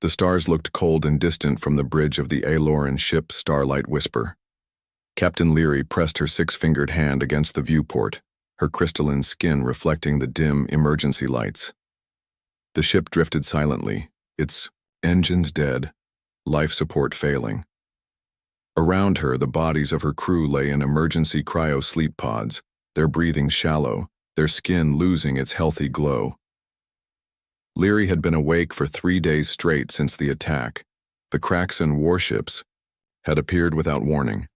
The stars looked cold and distant from the bridge of the Aloran ship Starlight Whisper. Captain Leary pressed her six-fingered hand against the viewport, her crystalline skin reflecting the dim emergency lights. The ship drifted silently, its engines dead, life support failing. Around her, the bodies of her crew lay in emergency cryo-sleep pods, their breathing shallow, their skin losing its healthy glow. Leary had been awake for 3 days straight since the attack. The Kraxan warships had appeared without warning,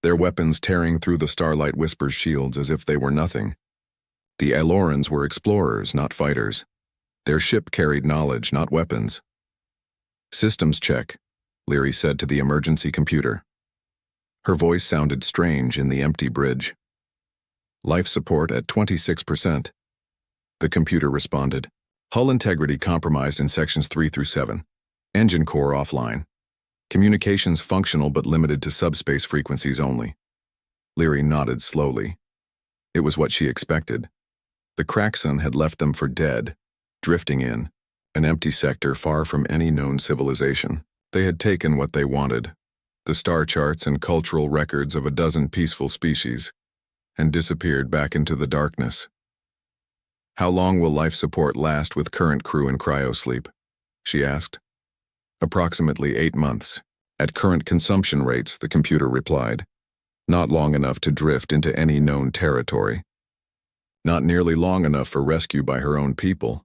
their weapons tearing through the Starlight Whisper's shields as if they were nothing. The Alorans were explorers, not fighters. Their ship carried knowledge, not weapons. "Systems check," Leary said to the emergency computer. Her voice sounded strange in the empty bridge. "Life support at 26%. The computer responded. "Hull integrity compromised in sections 3 through 7. Engine core offline. Communications functional but limited to subspace frequencies only." Leary nodded slowly. It was what she expected. The Kraxan had left them for dead, drifting in, an empty sector far from any known civilization. They had taken what they wanted, the star charts and cultural records of a dozen peaceful species, and disappeared back into the darkness. "How long will life support last with current crew in cryosleep?" she asked. "Approximately 8 months. At current consumption rates," the computer replied. "Not long enough to drift into any known territory. Not nearly long enough for rescue by her own people,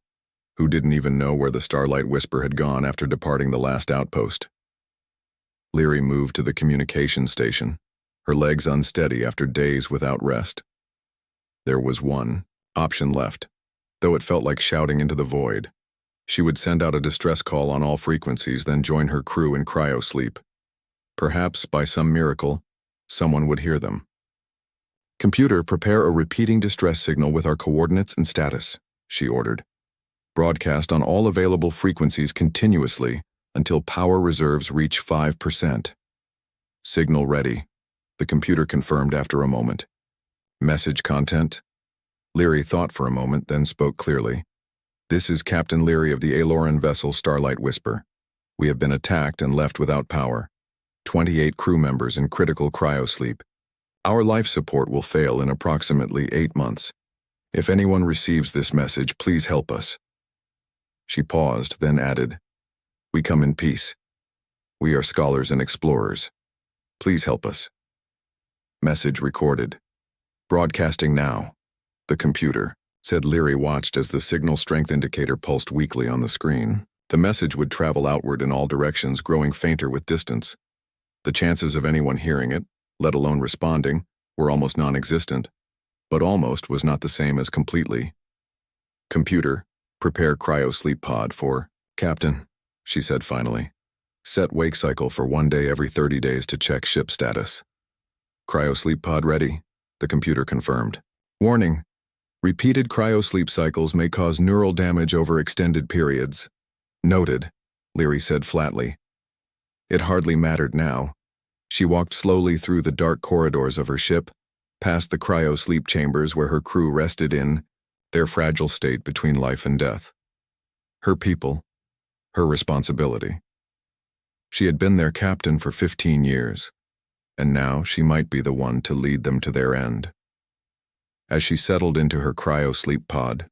who didn't even know where the Starlight Whisper had gone after departing the last outpost." Leary moved to the communication station, her legs unsteady after days without rest. There was one option left, though it felt like shouting into the void. She would send out a distress call on all frequencies, then join her crew in cryosleep. Perhaps, by some miracle, someone would hear them. "Computer, prepare a repeating distress signal with our coordinates and status," she ordered. "Broadcast on all available frequencies continuously until power reserves reach 5%. "Signal ready," the computer confirmed after a moment. "Message content?" Leary thought for a moment, then spoke clearly. "This is Captain Leary of the Aloran vessel Starlight Whisper. We have been attacked and left without power. 28 crew members in critical cryosleep. Our life support will fail in approximately 8 months. If anyone receives this message, please help us." She paused, then added, "We come in peace. We are scholars and explorers. Please help us." Message recorded. "Broadcasting now." The computer, said. Leary watched as the signal strength indicator pulsed weakly on the screen. The message would travel outward in all directions, growing fainter with distance. The chances of anyone hearing it, let alone responding, were almost non-existent. But almost was not the same as completely. "Computer, prepare cryosleep pod for..." "Captain," she said finally. "Set wake cycle for 1 day every 30 days to check ship status." "Cryosleep pod ready," the computer confirmed. "Warning. Repeated cryosleep cycles may cause neural damage over extended periods." "Noted," Leary said flatly. It hardly mattered now. She walked slowly through the dark corridors of her ship, past the cryosleep chambers where her crew rested in their fragile state between life and death. Her people, her responsibility. She had been their captain for 15 years, and now she might be the one to lead them to their end. As she settled into her cryosleep pod,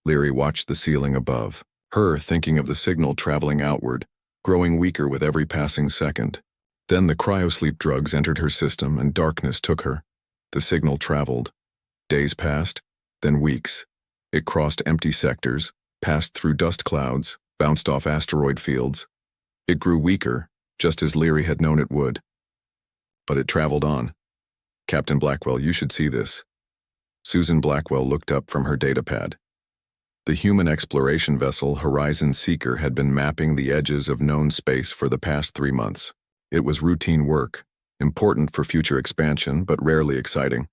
Leary watched the ceiling above, her thinking of the signal traveling outward, growing weaker with every passing second. Then the cryosleep drugs entered her system and darkness took her. The signal traveled. Days passed, then weeks. It crossed empty sectors, passed through dust clouds, bounced off asteroid fields. It grew weaker, just as Leary had known it would. But it traveled on. "Captain Blackwell, you should see this." Susan Blackwell looked up from her datapad. The human exploration vessel Horizon Seeker had been mapping the edges of known space for the past 3 months. It was routine work, important for future expansion, but rarely exciting.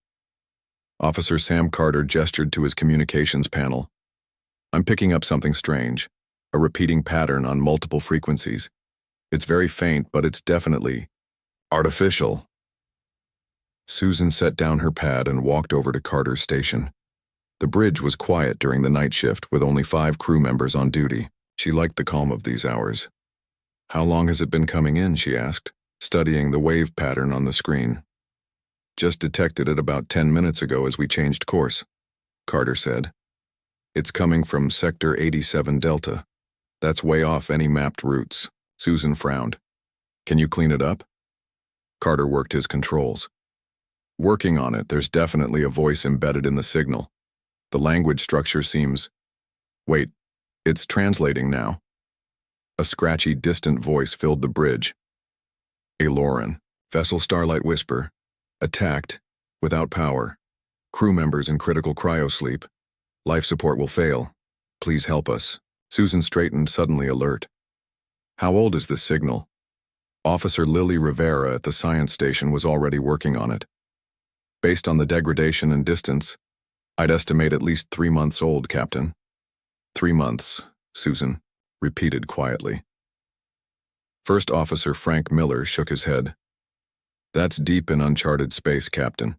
Officer Sam Carter gestured to his communications panel. "I'm picking up something strange, a repeating pattern on multiple frequencies. It's very faint, but it's definitely artificial." Susan set down her pad and walked over to Carter's station. The bridge was quiet during the night shift, with only 5 crew members on duty. She liked the calm of these hours. How long has it been coming in, she asked, studying the wave pattern on the screen. Just detected it about 10 minutes ago as we changed course, Carter said. It's coming from Sector 87 Delta. That's way off any mapped routes. Susan frowned. Can you clean it up? Carter worked his controls. Working on it, there's definitely a voice embedded in the signal. The language structure seems... Wait, it's translating now. A scratchy, distant voice filled the bridge. Aloran, vessel Starlight Whisper. Attacked, without power. Crew members in critical cryosleep. Life support will fail. Please help us. Susan straightened, suddenly alert. How old is this signal? Officer Lily Rivera at the science station was already working on it. Based on the degradation and distance, I'd estimate at least 3 months old, Captain. 3 months, Susan repeated quietly. First Officer Frank Miller shook his head. That's deep in uncharted space, Captain.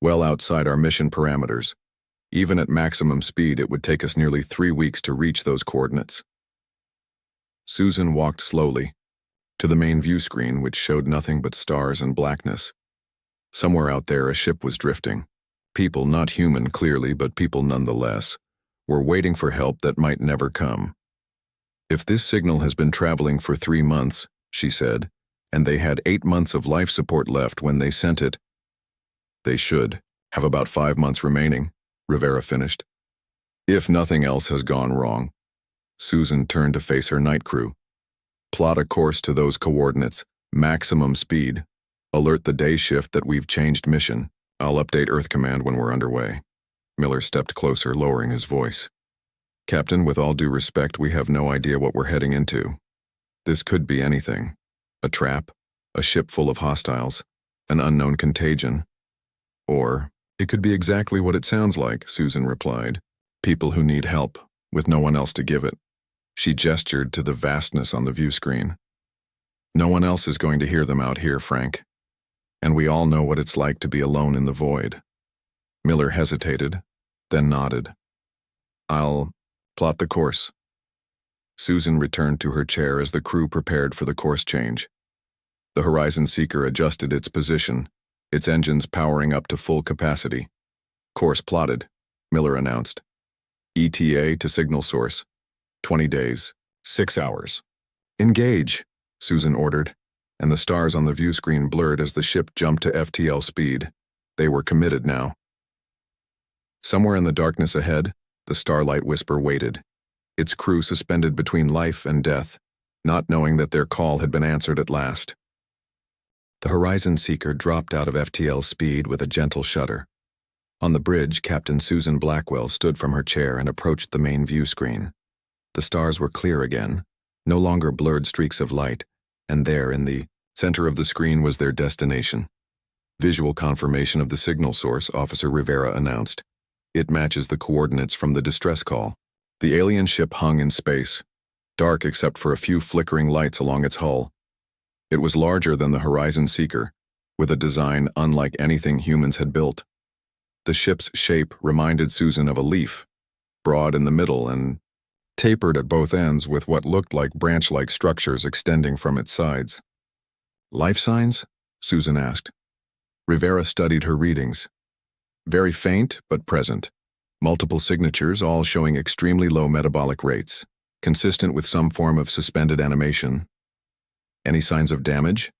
Well outside our mission parameters. Even at maximum speed, it would take us nearly 3 weeks to reach those coordinates. Susan walked slowly to the main view screen, which showed nothing but stars and blackness. Somewhere out there, a ship was drifting. People, not human clearly, but people nonetheless, were waiting for help that might never come. If this signal has been traveling for 3 months, she said, and they had 8 months of life support left when they sent it, they should have about 5 months remaining, Rivera finished. If nothing else has gone wrong. Susan turned to face her night crew. Plot a course to those coordinates, maximum speed. Alert the day shift that we've changed mission. I'll update Earth Command when we're underway. Miller stepped closer, lowering his voice. Captain, with all due respect, we have no idea what we're heading into. This could be anything. A trap, a ship full of hostiles, an unknown contagion. Or, it could be exactly what it sounds like, Susan replied. People who need help, with no one else to give it. She gestured to the vastness on the view screen. No one else is going to hear them out here, Frank. And we all know what it's like to be alone in the void. Miller hesitated, then nodded. I'll plot the course. Susan returned to her chair as the crew prepared for the course change. The Horizon Seeker adjusted its position, its engines powering up to full capacity. Course plotted, Miller announced. ETA to signal source. 20 days, 6 hours. Engage, Susan ordered, and the stars on the view screen blurred as the ship jumped to FTL speed. They were committed now. Somewhere in the darkness ahead, the Starlight Whisper waited, its crew suspended between life and death, not knowing that their call had been answered at last. The Horizon Seeker dropped out of FTL speed with a gentle shudder. On the bridge, Captain Susan Blackwell stood from her chair and approached the main view screen. The stars were clear again, no longer blurred streaks of light, and there in the center of the screen was their destination. Visual confirmation of the signal source, Officer Rivera announced. It matches the coordinates from the distress call. The alien ship hung in space, dark except for a few flickering lights along its hull. It was larger than the Horizon Seeker, with a design unlike anything humans had built. The ship's shape reminded Susan of a leaf, broad in the middle and tapered at both ends with what looked like branch-like structures extending from its sides. Life signs? Susan asked. Rivera studied her readings. Very faint, but present. Multiple signatures, all showing extremely low metabolic rates, consistent with some form of suspended animation. Any signs of damage?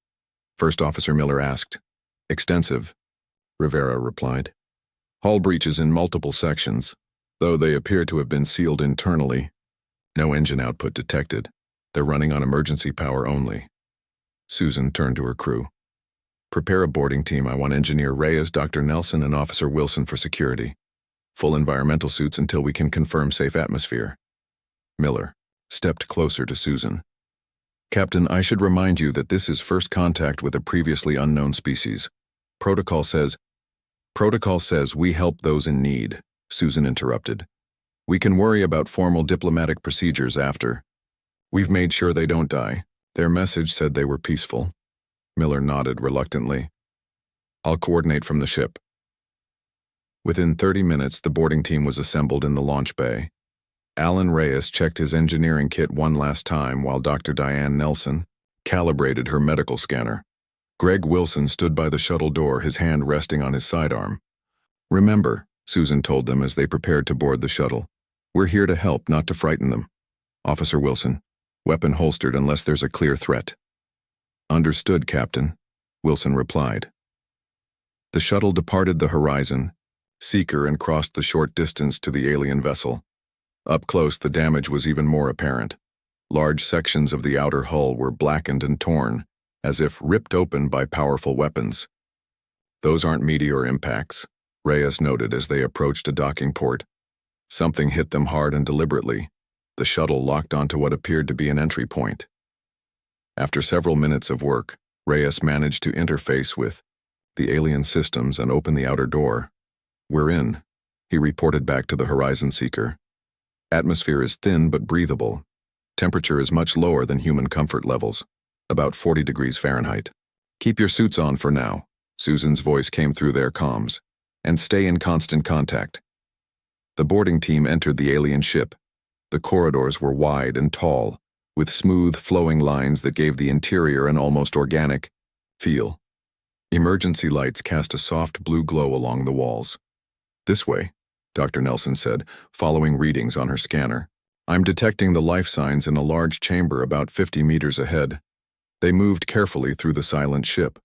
First Officer Miller asked. Extensive, Rivera replied. Hull breaches in multiple sections, though they appear to have been sealed internally. No engine output detected. They're running on emergency power only. Susan turned to her crew. Prepare a boarding team. I want Engineer Reyes, Dr. Nelson, and Officer Wilson for security. Full environmental suits until we can confirm safe atmosphere. Miller stepped closer to Susan. Captain, I should remind you that this is first contact with a previously unknown species. Protocol says we help those in need, Susan interrupted. We can worry about formal diplomatic procedures after. We've made sure they don't die. Their message said they were peaceful. Miller nodded reluctantly. I'll coordinate from the ship. Within 30 minutes, the boarding team was assembled in the launch bay. Alan Reyes checked his engineering kit one last time while Dr. Diane Nelson calibrated her medical scanner. Greg Wilson stood by the shuttle door, his hand resting on his sidearm. "Remember," Susan told them as they prepared to board the shuttle, "we're here to help, not to frighten them. Officer Wilson, weapon holstered unless there's a clear threat." "Understood, Captain," Wilson replied. The shuttle departed the horizon seeker and crossed the short distance to the alien vessel. Up close, the damage was even more apparent. Large sections of the outer hull were blackened and torn, as if ripped open by powerful weapons. "Those aren't meteor impacts," Reyes noted as they approached a docking port. "Something hit them hard and deliberately." The shuttle locked onto what appeared to be an entry point. After several minutes of work, Reyes managed to interface with the alien systems and open the outer door. "We're in," he reported back to the horizon seeker. "Atmosphere is thin but breathable. Temperature is much lower than human comfort levels, about 40 degrees Fahrenheit. Keep your suits on for now," Susan's voice came through their comms, "and stay in constant contact." The boarding team entered the alien ship. The corridors were wide and tall, with smooth, flowing lines that gave the interior an almost organic feel. Emergency lights cast a soft blue glow along the walls. "This way," Dr. Nelson said, following readings on her scanner. "I'm detecting the life signs in a large chamber about 50 meters ahead." They moved carefully through the silent ship.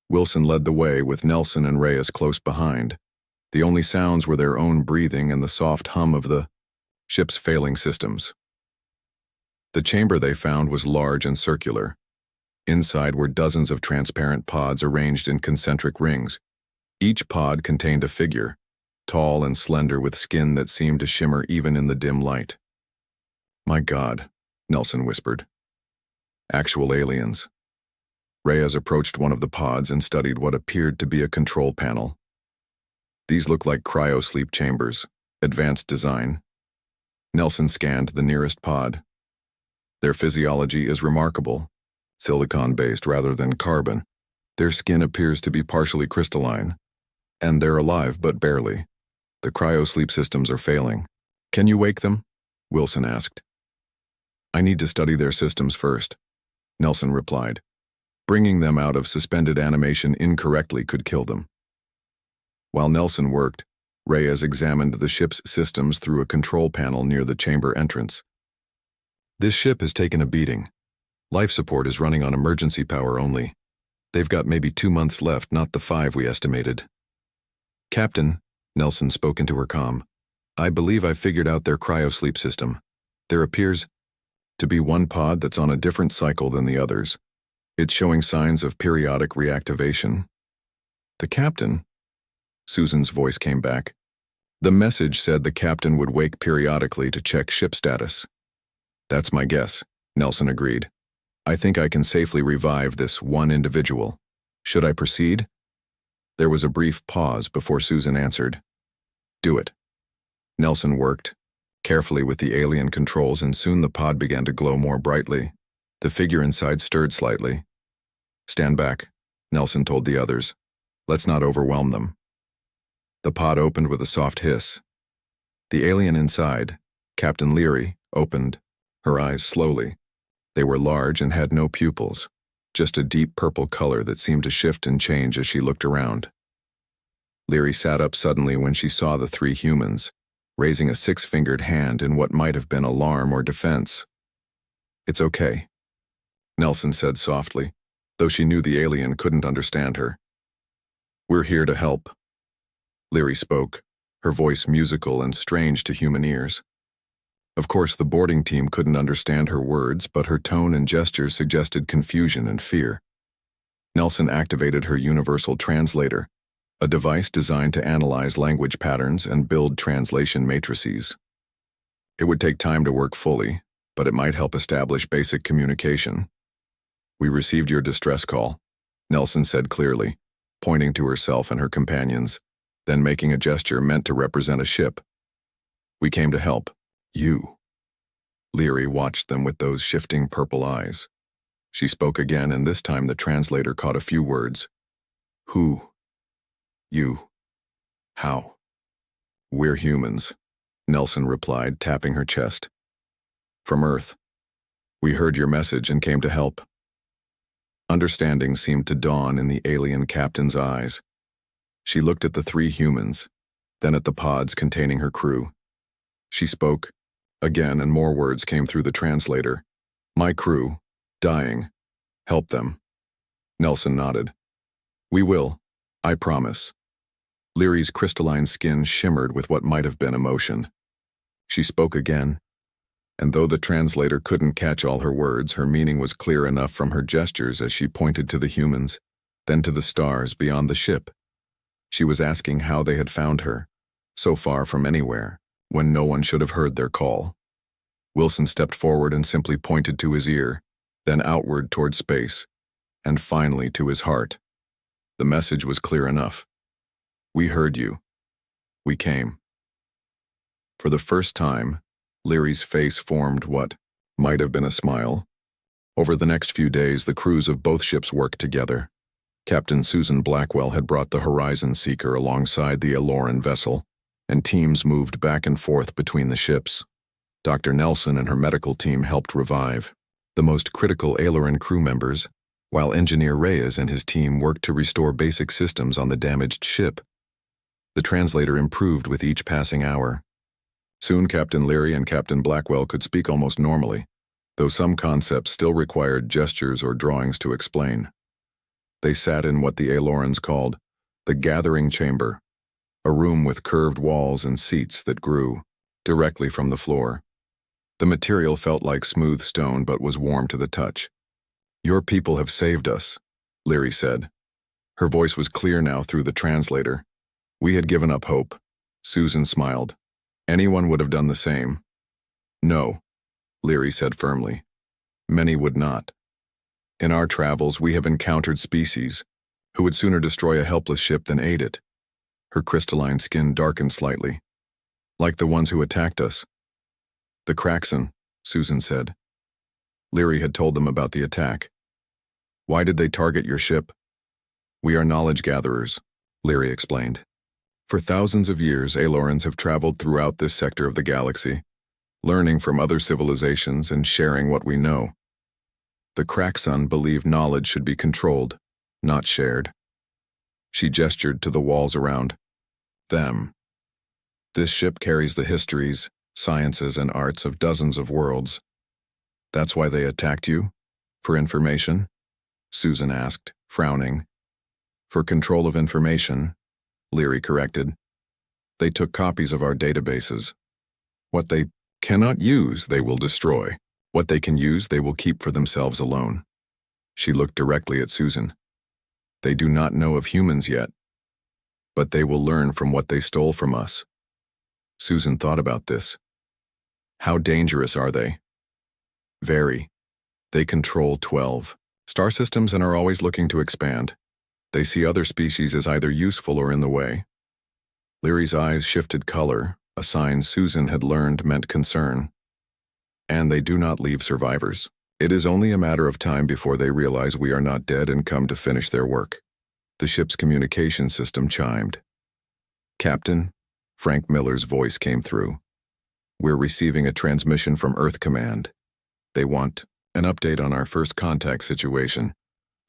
Wilson led the way with Nelson and Reyes close behind. The only sounds were their own breathing and the soft hum of the ship's failing systems. The chamber they found was large and circular. Inside were dozens of transparent pods arranged in concentric rings. Each pod contained a figure, tall and slender with skin that seemed to shimmer even in the dim light. "My God," Nelson whispered. "Actual aliens." Reyes approached one of the pods and studied what appeared to be a control panel. "These look like cryo-sleep chambers, advanced design." Nelson scanned the nearest pod. "Their physiology is remarkable, silicon-based rather than carbon. Their skin appears to be partially crystalline, and they're alive but barely. The cryo-sleep systems are failing." "Can you wake them?" Wilson asked. "I need to study their systems first," Nelson replied. "Bringing them out of suspended animation incorrectly could kill them." While Nelson worked, Reyes examined the ship's systems through a control panel near the chamber entrance. "This ship has taken a beating. Life support is running on emergency power only. They've got maybe 2 months left, not the 5 we estimated." "Captain," Nelson spoke into her comm, "I believe I've figured out their cryo-sleep system. There appears to be one pod that's on a different cycle than the others. It's showing signs of periodic reactivation." "The captain?" Susan's voice came back. "The message said the captain would wake periodically to check ship status." "That's my guess," Nelson agreed. "I think I can safely revive this one individual. Should I proceed?" There was a brief pause before Susan answered. "Do it." Nelson worked carefully with the alien controls, and soon the pod began to glow more brightly. The figure inside stirred slightly. "Stand back," Nelson told the others. "Let's not overwhelm them." The pod opened with a soft hiss. The alien inside, Captain Leary, opened her eyes slowly. They were large and had no pupils, just a deep purple color that seemed to shift and change as she looked around. Leary sat up suddenly when she saw the 3 humans, raising a 6-fingered hand in what might have been alarm or defense. "It's okay," Nelson said softly, though she knew the alien couldn't understand her. "We're here to help." Leary spoke, her voice musical and strange to human ears. Of course, the boarding team couldn't understand her words, but her tone and gestures suggested confusion and fear. Nelson activated her universal translator, a device designed to analyze language patterns and build translation matrices. It would take time to work fully, but it might help establish basic communication. "We received your distress call," Nelson said clearly, pointing to herself and her companions, then making a gesture meant to represent a ship. "We came to help. You." Leary watched them with those shifting purple eyes. She spoke again, and this time the translator caught a few words. "Who? You. How? We're humans. Nelson replied, tapping her chest. From Earth. We heard your message and came to help. Understanding seemed to dawn in the alien captain's eyes. She looked at the three humans, then at the pods containing her crew. She spoke again, and more words came through the translator. My crew, dying. Help them. Nelson nodded. We will, I promise. Leary's crystalline skin shimmered with what might have been emotion. She spoke again, and though the translator couldn't catch all her words, her meaning was clear enough from her gestures as she pointed to the humans, then to the stars beyond the ship. She was asking how they had found her, so far from anywhere, when no one should have heard their call. Wilson stepped forward and simply pointed to his ear, then outward toward space, and finally to his heart. The message was clear enough. We heard you. We came. For the first time, Leary's face formed what might have been a smile. Over the next few days, the crews of both ships worked together. Captain Susan Blackwell had brought the Horizon Seeker alongside the Aloran vessel, and teams moved back and forth between the ships. Dr. Nelson and her medical team helped revive the most critical Aloran crew members, while Engineer Reyes and his team worked to restore basic systems on the damaged ship. The translator improved with each passing hour. Soon Captain Leary and Captain Blackwell could speak almost normally, though some concepts still required gestures or drawings to explain. They sat in what the Alorans called the gathering chamber, a room with curved walls and seats that grew directly from the floor. The material felt like smooth stone but was warm to the touch. Your people have saved us, Leary said. Her voice was clear now through the translator. We had given up hope. Susan smiled. Anyone would have done the same. No, Leary said firmly. Many would not. In our travels, we have encountered species who would sooner destroy a helpless ship than aid it. Her crystalline skin darkened slightly. Like the ones who attacked us. The Kraxan, Susan said. Leary had told them about the attack. Why did they target your ship? We are knowledge gatherers, Leary explained. For thousands of years, Alorans have traveled throughout this sector of the galaxy, learning from other civilizations and sharing what we know. The Kraxan believe knowledge should be controlled, not shared. She gestured to the walls around them. This ship carries the histories, sciences, and arts of dozens of worlds. That's why they attacked you? For information? Susan asked, frowning. For control of information, Leary corrected. They took copies of our databases. What they cannot use, they will destroy. What they can use, they will keep for themselves alone. She looked directly at Susan. They do not know of humans yet, but they will learn from what they stole from us. Susan thought about this. How dangerous are they? Very. They control 12 star systems and are always looking to expand. They see other species as either useful or in the way. Leary's eyes shifted color, a sign Susan had learned meant concern. And they do not leave survivors. It is only a matter of time before they realize we are not dead and come to finish their work. The ship's communication system chimed. Captain, Frank Miller's voice came through. We're receiving a transmission from Earth Command. They want an update on our first contact situation.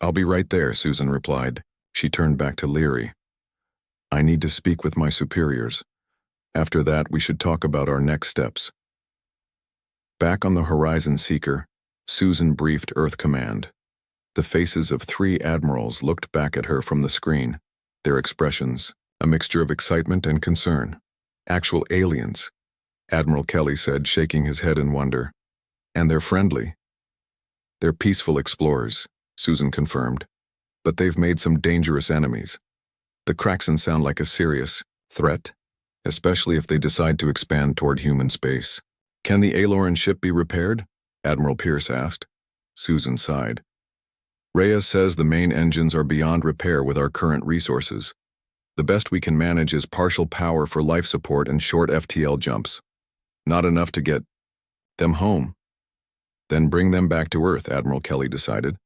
I'll be right there, Susan replied. She turned back to Leary. I need to speak with my superiors. After that, we should talk about our next steps. Back on the Horizon Seeker, Susan briefed Earth Command. The faces of 3 admirals looked back at her from the screen, their expressions a mixture of excitement and concern. Actual aliens, Admiral Kelly said, shaking his head in wonder. And they're friendly. They're peaceful explorers, Susan confirmed. But they've made some dangerous enemies. The Kraxan sound like a serious threat, especially if they decide to expand toward human space. Can the Aloran ship be repaired? Admiral Pierce asked. Susan sighed. Reyes says the main engines are beyond repair with our current resources. The best we can manage is partial power for life support and short FTL jumps. Not enough to get them home. Then bring them back to Earth, Admiral Kelly decided.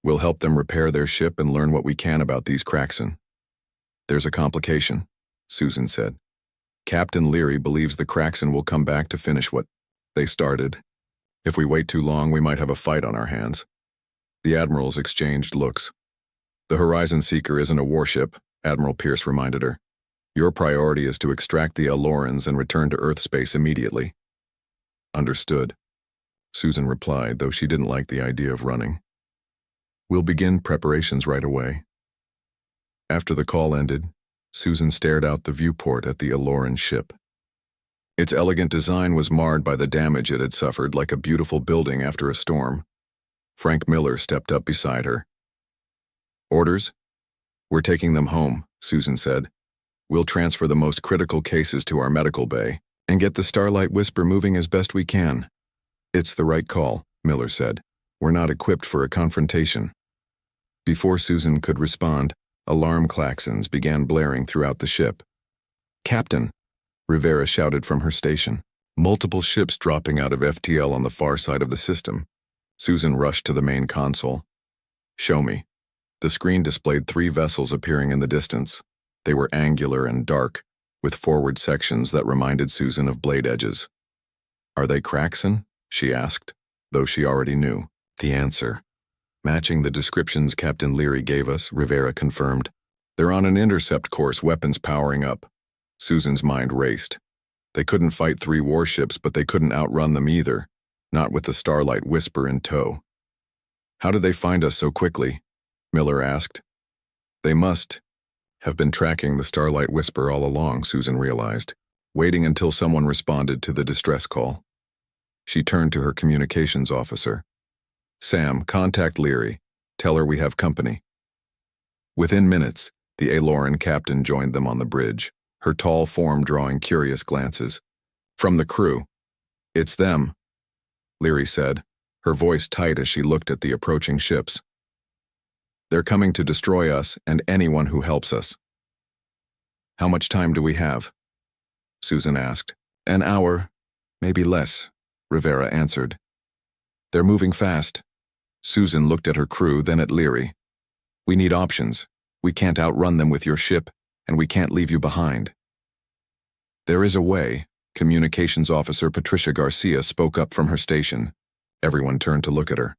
We'll help them repair their ship and learn what we can about these Kraxan. There's a complication, Susan said. Captain Leary believes the Kraxon will come back to finish what they started. If we wait too long, we might have a fight on our hands. The admirals exchanged looks. The Horizon Seeker isn't a warship, Admiral Pierce reminded her. Your priority is to extract the Alorans and return to Earth space immediately. Understood, Susan replied, though she didn't like the idea of running. We'll begin preparations right away. After the call ended, Susan stared out the viewport at the Aloran ship. Its elegant design was marred by the damage it had suffered, like a beautiful building after a storm. Frank Miller stepped up beside her. Orders? We're taking them home, Susan said. We'll transfer the most critical cases to our medical bay and get the Starlight Whisper moving as best we can. It's the right call, Miller said. We're not equipped for a confrontation. Before Susan could respond, alarm klaxons began blaring throughout the ship. Captain, Rivera shouted from her station. Multiple ships dropping out of FTL on the far side of the system. Susan rushed to the main console. Show me. The screen displayed 3 vessels appearing in the distance. They were angular and dark, with forward sections that reminded Susan of blade edges. Are they Kraxon? She asked, though she already knew the answer. Matching the descriptions Captain Leary gave us, Rivera confirmed. They're on an intercept course, weapons powering up. Susan's mind raced. They couldn't fight 3 warships, but they couldn't outrun them either, not with the Starlight Whisper in tow. How did they find us so quickly? Miller asked. They must have been tracking the Starlight Whisper all along, Susan realized, waiting until someone responded to the distress call. She turned to her communications officer. Sam, contact Leary. Tell her we have company. Within minutes, the Aloran captain joined them on the bridge, her tall form drawing curious glances. From the crew. It's them, Leary said, her voice tight as she looked at the approaching ships. They're coming to destroy us and anyone who helps us. How much time do we have? Susan asked. An hour, maybe less, Rivera answered. They're moving fast. Susan looked at her crew, then at Leary. We need options. We can't outrun them with your ship, and we can't leave you behind. There is a way, Communications Officer Patricia Garcia spoke up from her station. Everyone turned to look at her.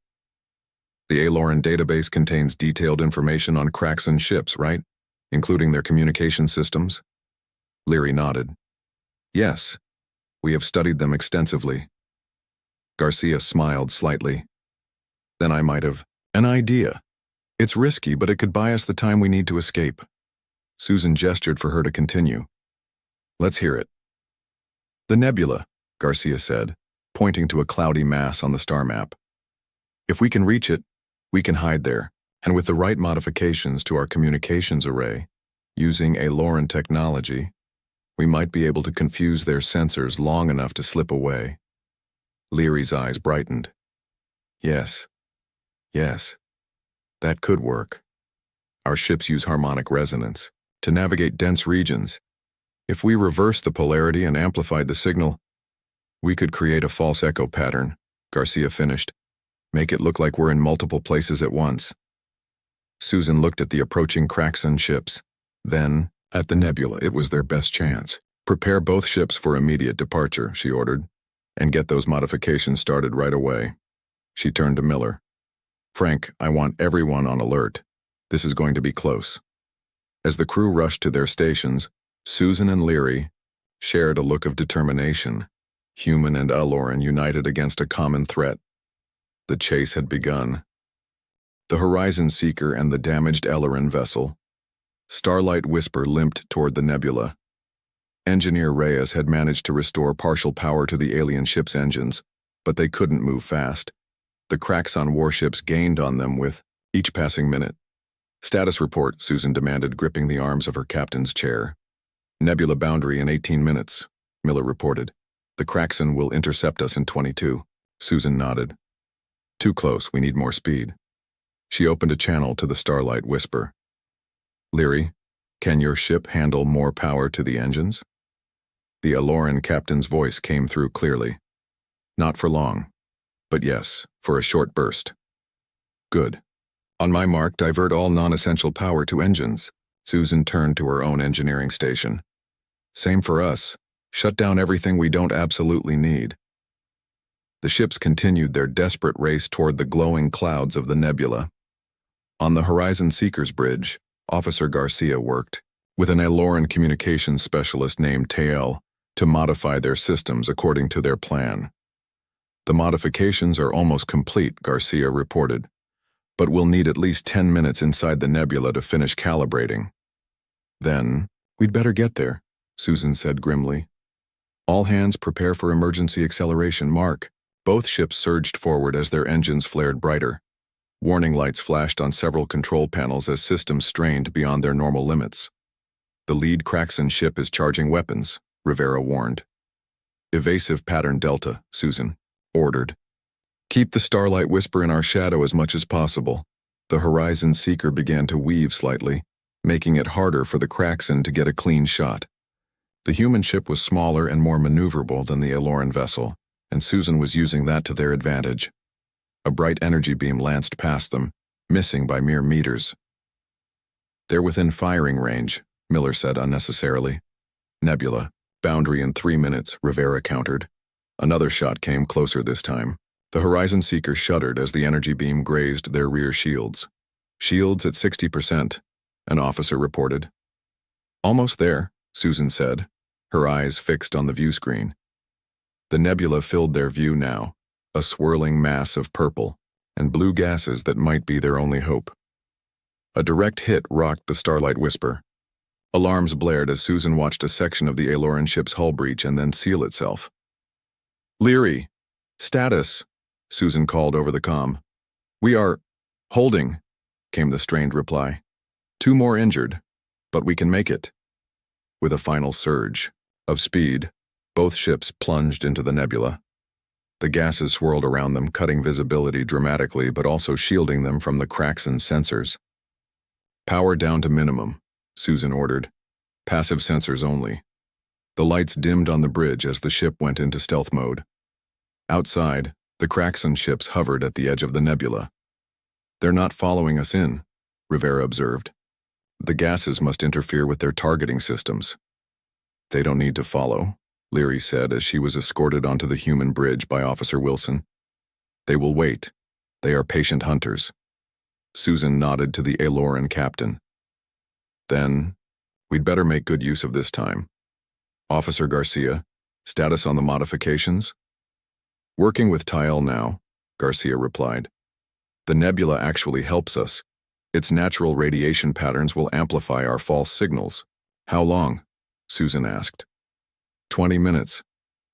The Aloran database contains detailed information on Kraxon ships, right? Including their communication systems? Leary nodded. Yes, we have studied them extensively. Garcia smiled slightly. Then I might have an idea. It's risky, but it could buy us the time we need to escape. Susan gestured for her to continue. Let's hear it. The nebula, Garcia said, pointing to a cloudy mass on the star map. If we can reach it, we can hide there, and with the right modifications to our communications array, using Aloran technology, we might be able to confuse their sensors long enough to slip away. Leary's eyes brightened. Yes, that could work. Our ships use harmonic resonance to navigate dense regions. If we reverse the polarity and amplified the signal, we could create a false echo pattern, Garcia finished. Make it look like we're in multiple places at once. Susan looked at the approaching Kraxon ships. Then, at the nebula, it was their best chance. Prepare both ships for immediate departure, she ordered, and get those modifications started right away. She turned to Miller. Frank, I want everyone on alert. This is going to be close. As the crew rushed to their stations, Susan and Leary shared a look of determination. Human and Aloran united against a common threat. The chase had begun. The Horizon Seeker and the damaged Aloran vessel. Starlight Whisper limped toward the nebula. Engineer Reyes had managed to restore partial power to the alien ship's engines, but they couldn't move fast. The Kraxon warships gained on them with each passing minute. Status report, Susan demanded, gripping the arms of her captain's chair. Nebula boundary in 18 minutes, Miller reported. The Kraxon will intercept us in 22. Susan nodded. Too close, we need more speed. She opened a channel to the Starlight Whisper. Leary, can your ship handle more power to the engines? The Aloran captain's voice came through clearly. Not for long, but yes, for a short burst. Good. On my mark, divert all non-essential power to engines. Susan turned to her own engineering station. Same for us. Shut down everything we don't absolutely need. The ships continued their desperate race toward the glowing clouds of the nebula. On the Horizon Seekers Bridge, Officer Garcia worked with an Aloran communications specialist named Tael to modify their systems according to their plan. The modifications are almost complete, Garcia reported, but we'll need at least 10 minutes inside the nebula to finish calibrating. Then, we'd better get there, Susan said grimly. All hands prepare for emergency acceleration, Mark. Both ships surged forward as their engines flared brighter. Warning lights flashed on several control panels as systems strained beyond their normal limits. The lead Kraxan ship is charging weapons, Rivera warned. Evasive pattern Delta, Susan ordered. Keep the Starlight Whisper in our shadow as much as possible. The Horizon Seeker began to weave slightly, making it harder for the Kraxan to get a clean shot. The human ship was smaller and more maneuverable than the Aloran vessel, and Susan was using that to their advantage. A bright energy beam lanced past them, missing by mere meters. They're within firing range, Miller said unnecessarily. Nebula, boundary in 3 minutes, Rivera countered. Another shot came closer this time. The Horizon Seeker shuddered as the energy beam grazed their rear shields. Shields at 60%, an officer reported. Almost there, Susan said, her eyes fixed on the view screen. The nebula filled their view now, a swirling mass of purple and blue gases that might be their only hope. A direct hit rocked the Starlight Whisper. Alarms blared as Susan watched a section of the Aloran ship's hull breach and then seal itself. Leary, status, Susan called over the comm. We are holding, came the strained reply. 2 more injured, but we can make it. With a final surge of speed, both ships plunged into the nebula. The gases swirled around them, cutting visibility dramatically but also shielding them from the Kraxan sensors. Power down to minimum, Susan ordered. Passive sensors only. The lights dimmed on the bridge as the ship went into stealth mode. Outside, the Kraxan ships hovered at the edge of the nebula. They're not following us in, Rivera observed. The gases must interfere with their targeting systems. They don't need to follow, Leary said as she was escorted onto the human bridge by Officer Wilson. They will wait. They are patient hunters. Susan nodded to the Aloran captain. Then, we'd better make good use of this time. Officer Garcia, status on the modifications? Working with Tael now, Garcia replied. The nebula actually helps us. Its natural radiation patterns will amplify our false signals. How long? Susan asked. 20 minutes,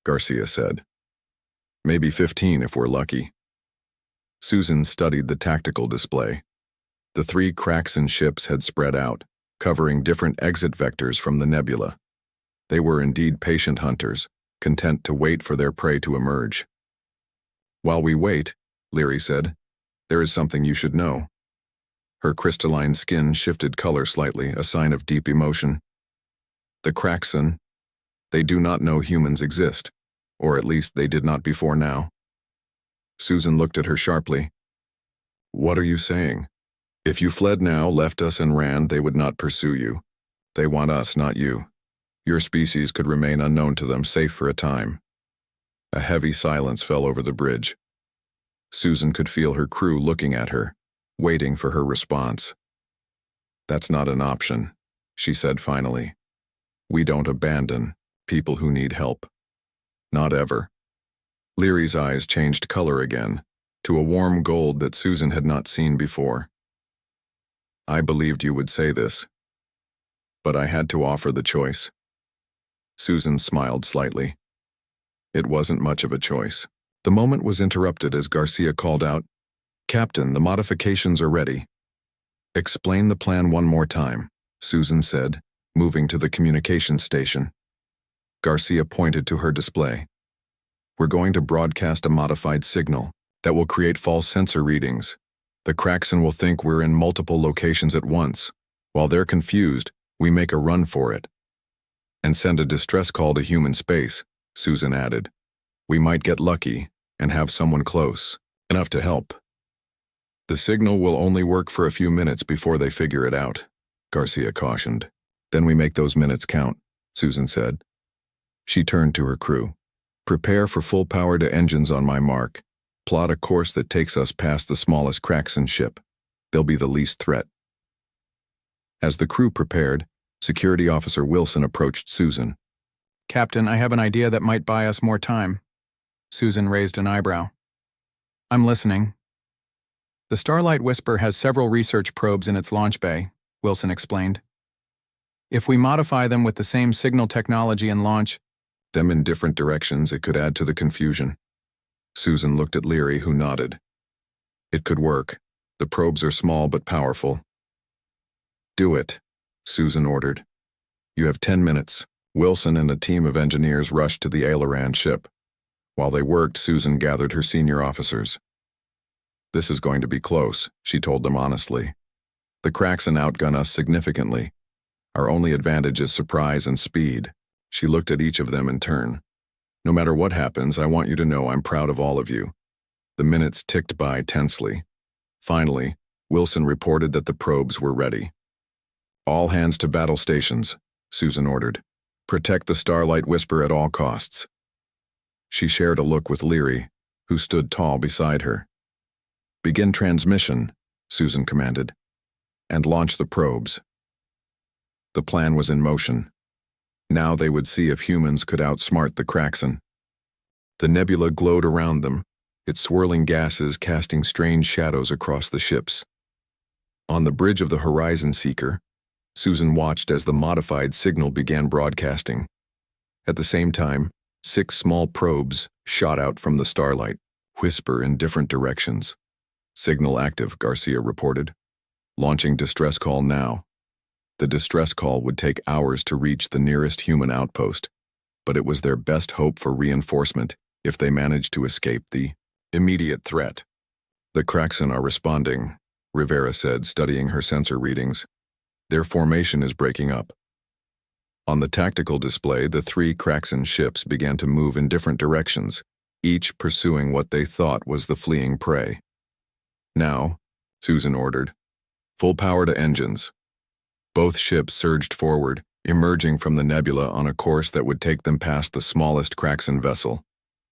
Garcia said. Maybe 15 if we're lucky. Susan studied the tactical display. The 3 Kraxan ships had spread out, covering different exit vectors from the nebula. They were indeed patient hunters, content to wait for their prey to emerge. While we wait, Leary said, there is something you should know. Her crystalline skin shifted color slightly, a sign of deep emotion. The Kraxan, they do not know humans exist, or at least they did not before now. Susan looked at her sharply. What are you saying? If you fled now, left us and ran, they would not pursue you. They want us, not you. Your species could remain unknown to them, safe for a time. A heavy silence fell over the bridge. Susan could feel her crew looking at her, waiting for her response. That's not an option, she said finally. We don't abandon people who need help. Not ever. Leary's eyes changed color again, to a warm gold that Susan had not seen before. I believed you would say this, but I had to offer the choice. Susan smiled slightly. It wasn't much of a choice. The moment was interrupted as Garcia called out, Captain, the modifications are ready. Explain the plan one more time, Susan said, moving to the communications station. Garcia pointed to her display. We're going to broadcast a modified signal that will create false sensor readings. The Kraxan will think we're in multiple locations at once. While they're confused, we make a run for it. And send a distress call to human space, Susan added. We might get lucky and have someone close enough to help. The signal will only work for a few minutes before they figure it out, Garcia cautioned. Then we make those minutes count, Susan said. She turned to her crew. Prepare for full power to engines on my mark. Plot a course that takes us past the smallest cracks in ship. They'll be the least threat. As the crew prepared, Security Officer Wilson approached Susan. Captain, I have an idea that might buy us more time. Susan raised an eyebrow. I'm listening. The Starlight Whisper has several research probes in its launch bay, Wilson explained. If we modify them with the same signal technology and launch them in different directions, it could add to the confusion. Susan looked at Leary, who nodded. It could work. The probes are small but powerful. Do it, Susan ordered. You have 10 minutes. Wilson and a team of engineers rushed to the Aileron ship. While they worked, Susan gathered her senior officers. This is going to be close, she told them honestly. The Kraxen outgun us significantly. Our only advantage is surprise and speed. She looked at each of them in turn. No matter what happens, I want you to know I'm proud of all of you. The minutes ticked by tensely. Finally, Wilson reported that the probes were ready. All hands to battle stations, Susan ordered. Protect the Starlight Whisper at all costs. She shared a look with Leary, who stood tall beside her. Begin transmission, Susan commanded, and launch the probes. The plan was in motion. Now they would see if humans could outsmart the Kraxen. The nebula glowed around them, its swirling gases casting strange shadows across the ships. On the bridge of the Horizon Seeker, Susan watched as the modified signal began broadcasting. At the same time, 6 small probes shot out from the starlight, Whisper in different directions. Signal active, Garcia reported. Launching distress call now. The distress call would take hours to reach the nearest human outpost, but it was their best hope for reinforcement if they managed to escape the immediate threat. The Kraxen are responding, Rivera said, studying her sensor readings. Their formation is breaking up. On the tactical display, the 3 Kraxen ships began to move in different directions, each pursuing what they thought was the fleeing prey. Now, Susan ordered, full power to engines. Both ships surged forward, emerging from the nebula on a course that would take them past the smallest Kraxen vessel.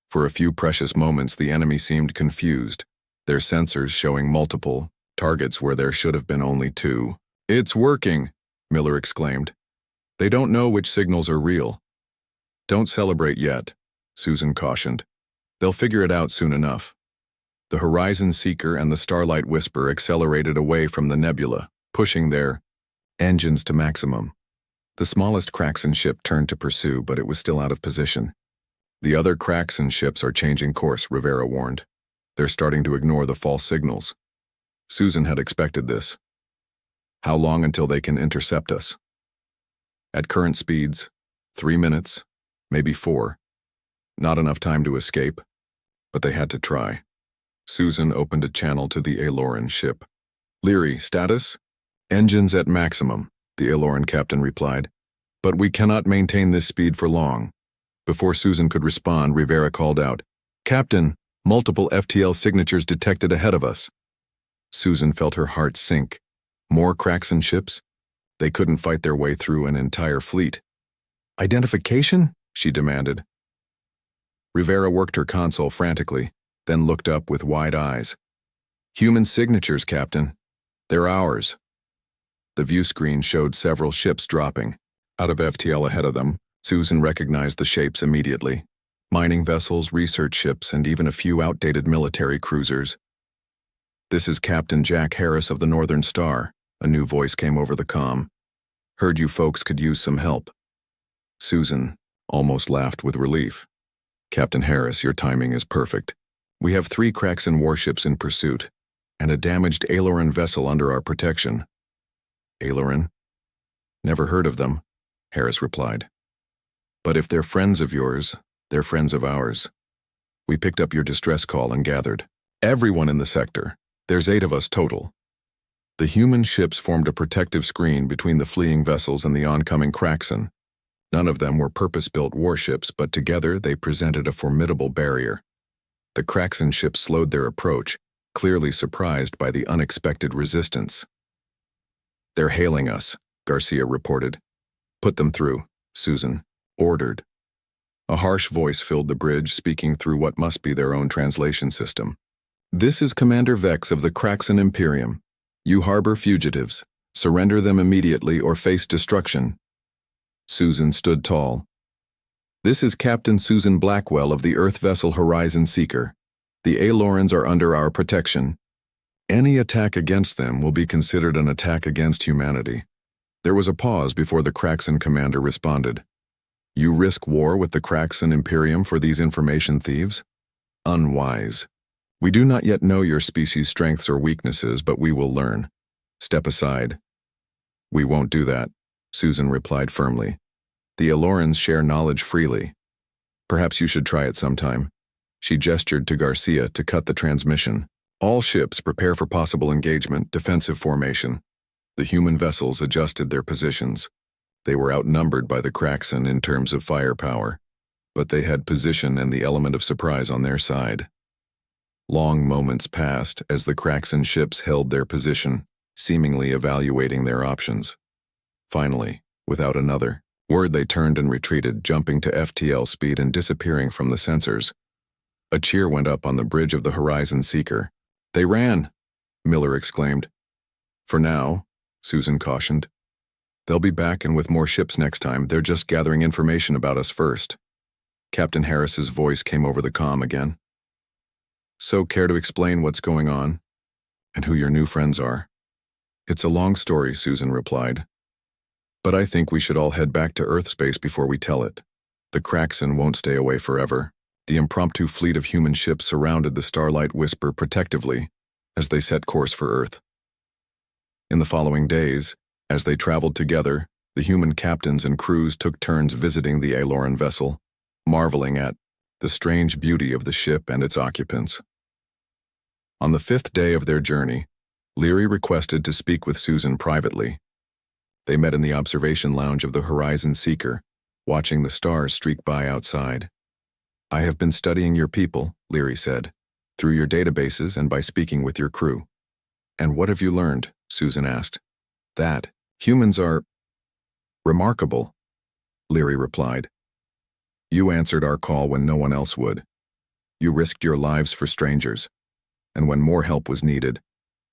For a few precious moments, the enemy seemed confused, their sensors showing multiple targets where there should have been only 2. It's working, Miller exclaimed. They don't know which signals are real. Don't celebrate yet, Susan cautioned. They'll figure it out soon enough. The Horizon Seeker and the Starlight Whisper accelerated away from the nebula, pushing their engines to maximum. The smallest Kraxen ship turned to pursue, but it was still out of position. The other Kraxen ships are changing course, Rivera warned. They're starting to ignore the false signals. Susan had expected this. How long until they can intercept us? At current speeds, 3 minutes, maybe 4. Not enough time to escape, but they had to try. Susan opened a channel to the Aileron ship. Leary, status? Engines at maximum, the Aileron captain replied. But we cannot maintain this speed for long. Before Susan could respond, Rivera called out, Captain, multiple FTL signatures detected ahead of us. Susan felt her heart sink. More Kraxen ships? They couldn't fight their way through an entire fleet. Identification? She demanded. Rivera worked her console frantically, then looked up with wide eyes. Human signatures, Captain. They're ours. The view screen showed several ships dropping. Out of FTL ahead of them, Susan recognized the shapes immediately. Mining vessels, research ships, and even a few outdated military cruisers. This is Captain Jack Harris of the Northern Star, a new voice came over the comm. Heard you folks could use some help. Susan almost laughed with relief. Captain Harris, your timing is perfect. We have 3 Kraxen warships in pursuit, and a damaged Aileron vessel under our protection. Aileron? Never heard of them, Harris replied. But if they're friends of yours, they're friends of ours. We picked up your distress call and gathered everyone in the sector. There's 8 of us total. The human ships formed a protective screen between the fleeing vessels and the oncoming Kraxen. None of them were purpose-built warships, but together they presented a formidable barrier. The Kraxen ships slowed their approach, clearly surprised by the unexpected resistance. They're hailing us, Garcia reported. Put them through. Susan ordered. A harsh voice filled the bridge, speaking through what must be their own translation system. This is Commander Vex of the Kraxan Imperium. You harbor fugitives. Surrender them immediately or face destruction. Susan stood tall. This is Captain Susan Blackwell of the Earth vessel Horizon Seeker. The Alorans are under our protection. Any attack against them will be considered an attack against humanity. There was a pause before the Kraxan commander responded. You risk war with the Kraxan Imperium for these information thieves? Unwise. We do not yet know your species' strengths or weaknesses, but we will learn. Step aside. We won't do that, Susan replied firmly. The Alorans share knowledge freely. Perhaps you should try it sometime. She gestured to Garcia to cut the transmission. All ships prepare for possible engagement, defensive formation. The human vessels adjusted their positions. They were outnumbered by the Kraxan in terms of firepower, but they had position and the element of surprise on their side. Long moments passed as the Kraxan ships held their position, seemingly evaluating their options. Finally, without another word, they turned and retreated, jumping to FTL speed and disappearing from the sensors. A cheer went up on the bridge of the Horizon Seeker. They ran, Miller exclaimed. For now, Susan cautioned. They'll be back and with more ships next time. They're just gathering information about us first. Captain Harris's voice came over the comm again. So, care to explain what's going on and who your new friends are? It's a long story, Susan replied. But I think we should all head back to Earth space before we tell it. The Kraxan won't stay away forever. The impromptu fleet of human ships surrounded the Starlight Whisper protectively as they set course for Earth. In the following days, as they traveled together, the human captains and crews took turns visiting the Aloran vessel, marveling at the strange beauty of the ship and its occupants. On the 5th day of their journey, Leary requested to speak with Susan privately. They met in the observation lounge of the Horizon Seeker, watching the stars streak by outside. I have been studying your people, Leary said, through your databases and by speaking with your crew. And what have you learned? Susan asked. That humans are remarkable, Leary replied. You answered our call when no one else would. You risked your lives for strangers, and when more help was needed,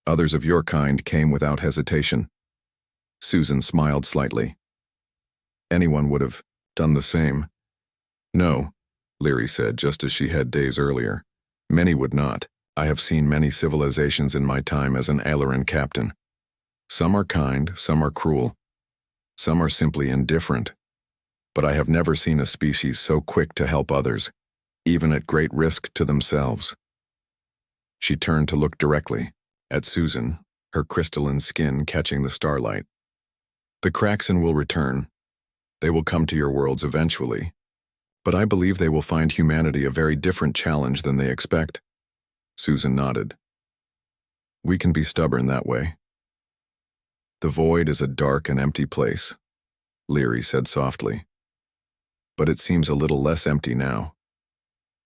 others of your kind came without hesitation. Susan smiled slightly. Anyone would have done the same. No, Leary said, just as she had days earlier. Many would not. I have seen many civilizations in my time as an Aloran captain. Some are kind, some are cruel. Some are simply indifferent. But I have never seen a species so quick to help others, even at great risk to themselves. She turned to look directly at Susan, her crystalline skin catching the starlight. The Kraxan will return. They will come to your worlds eventually. But I believe they will find humanity a very different challenge than they expect. Susan nodded. We can be stubborn that way. The void is a dark and empty place, Leary said softly. But it seems a little less empty now.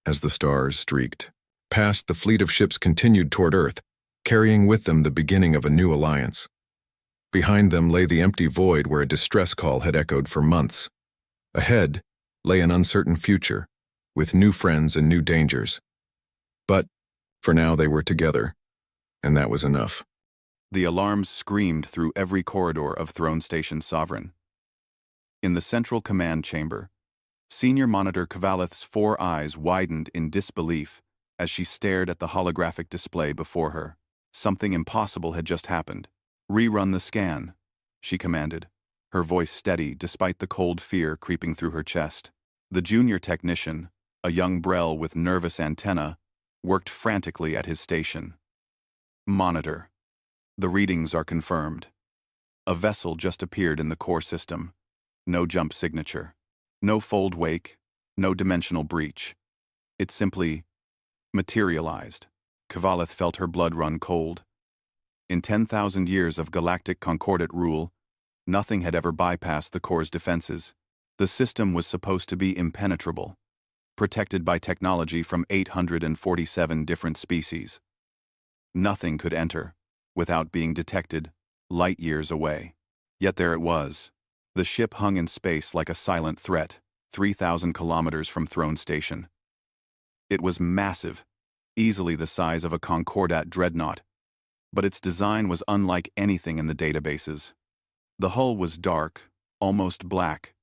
As the stars streaked past, the fleet of ships continued toward Earth, carrying with them the beginning of a new alliance. Behind them lay the empty void where a distress call had echoed for months. Ahead lay an uncertain future, with new friends and new dangers. But, for now they were together, and that was enough. The alarms screamed through every corridor of Throne Station Sovereign. In the central command chamber, Senior Monitor Kvalith's 4 eyes widened in disbelief as she stared at the holographic display before her. Something impossible had just happened. Rerun the scan, she commanded, her voice steady despite the cold fear creeping through her chest. The junior technician, a young Brel with nervous antenna, worked frantically at his station. Monitor. The readings are confirmed. A vessel just appeared in the core system. No jump signature. No fold wake. No dimensional breach. It simply materialized. Kvalith felt her blood run cold. In 10,000 years of galactic concordate rule, nothing had ever bypassed the core's defenses. The system was supposed to be impenetrable, protected by technology from 847 different species. Nothing could enter without being detected light years away. Yet there it was, The ship hung in space like a silent threat, 3,000 kilometers from Throne Station. It was massive, easily the size of a Concordat dreadnought, but its design was unlike anything in the databases. The hull was dark, almost black,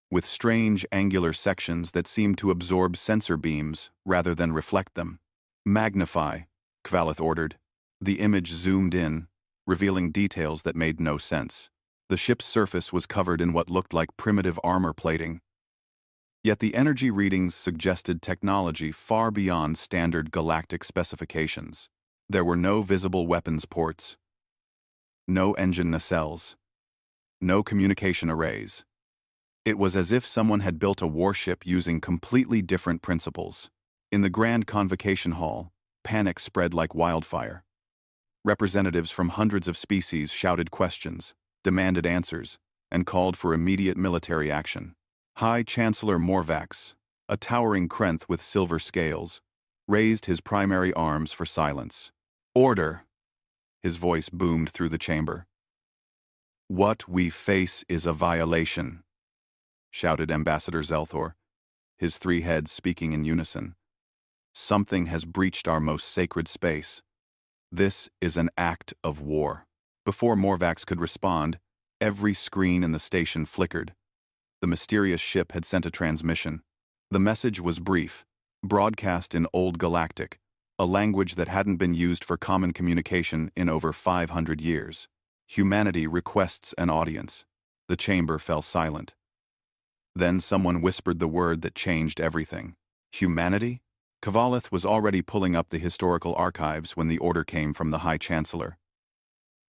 with strange angular sections that seemed to absorb sensor beams rather than reflect them. "Magnify," Kvalith ordered. The image zoomed in, revealing details that made no sense. The ship's surface was covered in what looked like primitive armor plating. Yet the energy readings suggested technology far beyond standard galactic specifications. There were no visible weapons ports, no engine nacelles, no communication arrays. It was as if someone had built a warship using completely different principles. In the Grand Convocation Hall, panic spread like wildfire. Representatives from hundreds of species shouted questions, demanded answers, and called for immediate military action. High Chancellor Morvax, a towering Krenth with silver scales, raised his primary arms for silence. "Order!" His voice boomed through the chamber. "What we face is a violation," shouted Ambassador Zelthor, his three heads speaking in unison. "Something has breached our most sacred space. This is an act of war." Before Morvax could respond, every screen in the station flickered. The mysterious ship had sent a transmission. The message was brief, broadcast in Old Galactic, a language that hadn't been used for common communication in over 500 years. "Humanity requests an audience." The chamber fell silent. Then someone whispered the word that changed everything. "Humanity?" Kvalith was already pulling up the historical archives when the order came from the High Chancellor.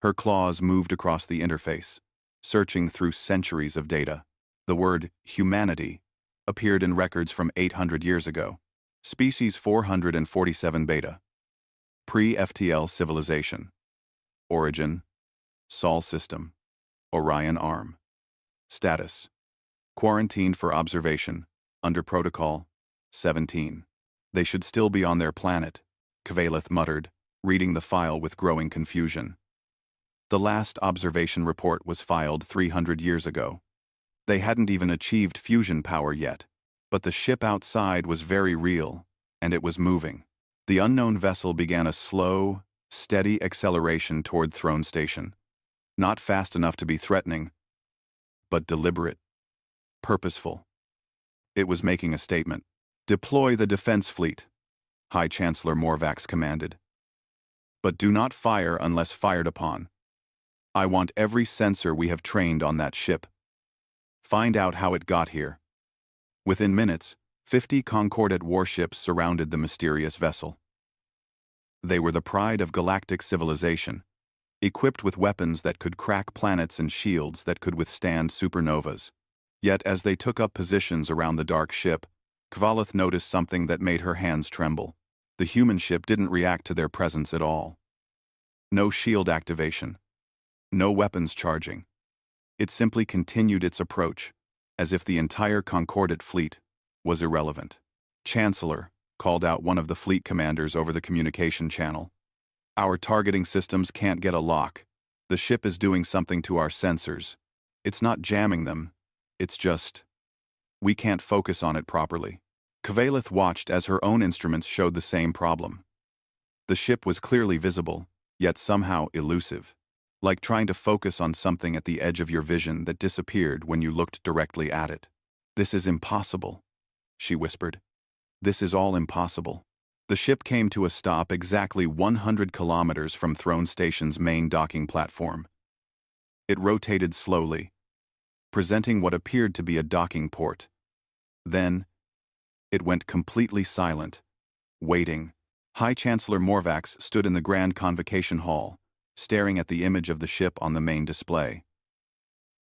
Her claws moved across the interface, searching through centuries of data. The word humanity appeared in records from 800 years ago. Species 447 beta. Pre-FTL civilization. Origin: Sol system. Orion arm. Status: quarantined for observation, under Protocol 17. "They should still be on their planet," Kvalith muttered, reading the file with growing confusion. The last observation report was filed 300 years ago. They hadn't even achieved fusion power yet, but the ship outside was very real, and it was moving. The unknown vessel began a slow, steady acceleration toward Throne Station. Not fast enough to be threatening, but deliberate, purposeful. It was making a statement. "Deploy the defense fleet," High Chancellor Morvax commanded. "But do not fire unless fired upon. I want every sensor we have trained on that ship. Find out how it got here." Within minutes, 50 Concordat warships surrounded the mysterious vessel. They were the pride of galactic civilization, equipped with weapons that could crack planets and shields that could withstand supernovas. Yet as they took up positions around the dark ship, Kvalith noticed something that made her hands tremble. The human ship didn't react to their presence at all. No shield activation. No weapons charging. It simply continued its approach, as if the entire Concordat fleet was irrelevant. "Chancellor," called out one of the fleet commanders over the communication channel. "Our targeting systems can't get a lock. The ship is doing something to our sensors. It's not jamming them. It's just... we can't focus on it properly." Kvalith watched as her own instruments showed the same problem. The ship was clearly visible, yet somehow elusive, like trying to focus on something at the edge of your vision that disappeared when you looked directly at it. "This is impossible," she whispered. "This is all impossible." The ship came to a stop exactly 100 kilometers from Throne Station's main docking platform. It rotated slowly, presenting what appeared to be a docking port. Then, it went completely silent, waiting. High Chancellor Morvax stood in the Grand Convocation Hall, staring at the image of the ship on the main display.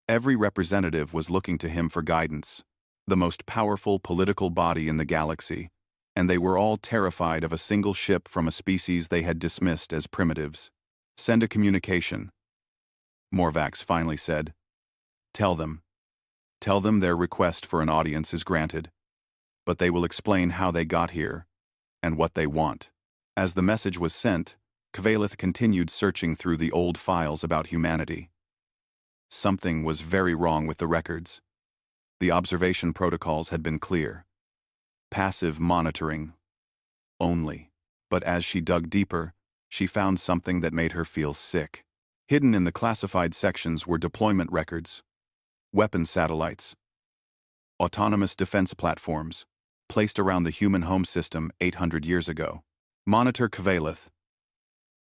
Every representative was looking to him for guidance, the most powerful political body in the galaxy, and they were all terrified of a single ship from a species they had dismissed as primitives. "Send a communication," Morvax finally said. Tell them their request for an audience is granted, but they will explain how they got here and what they want." As the message was sent, Kvalith continued searching through the old files about humanity. Something was very wrong with the records. The observation protocols had been clear. Passive monitoring only. But as she dug deeper, she found something that made her feel sick. Hidden in the classified sections were deployment records, weapon satellites, autonomous defense platforms, placed around the human home system 800 years ago. Monitor Kvalith.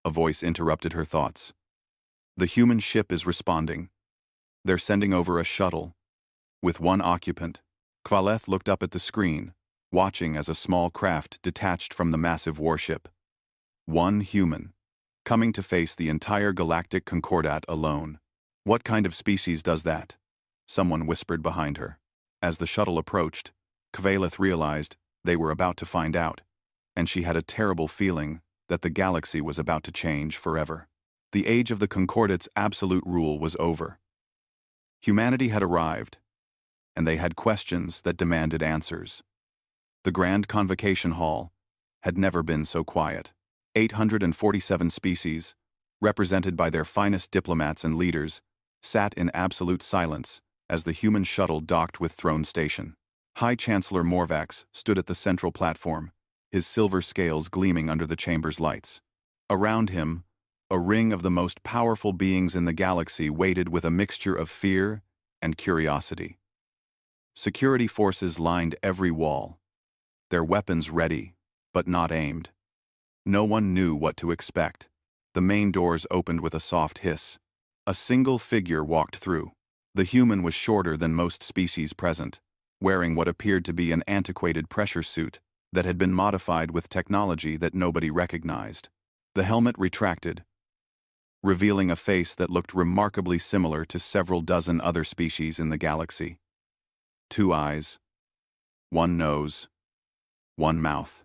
A voice interrupted her thoughts. The human ship is responding. They're sending over a shuttle. With one occupant. Kvalith looked up at the screen, watching as a small craft detached from the massive warship. One human, coming to face the entire Galactic Concordat alone. What kind of species does that? Someone whispered behind her. As the shuttle approached, Kvalith realized they were about to find out, and she had a terrible feeling that the galaxy was about to change forever. The age of the Concordat's absolute rule was over. Humanity had arrived, and they had questions that demanded answers. The Grand Convocation Hall had never been so quiet. 847 species, represented by their finest diplomats and leaders, sat in absolute silence as the human shuttle docked with Throne Station. High Chancellor Morvax stood at the central platform, his silver scales gleaming under the chamber's lights. Around him, a ring of the most powerful beings in the galaxy waited with a mixture of fear and curiosity. Security forces lined every wall, their weapons ready, but not aimed. No one knew what to expect. The main doors opened with a soft hiss. A single figure walked through. The human was shorter than most species present, wearing what appeared to be an antiquated pressure suit that had been modified with technology that nobody recognized. The helmet retracted, revealing a face that looked remarkably similar to several dozen other species in the galaxy. 2 eyes, 1 nose, 1 mouth.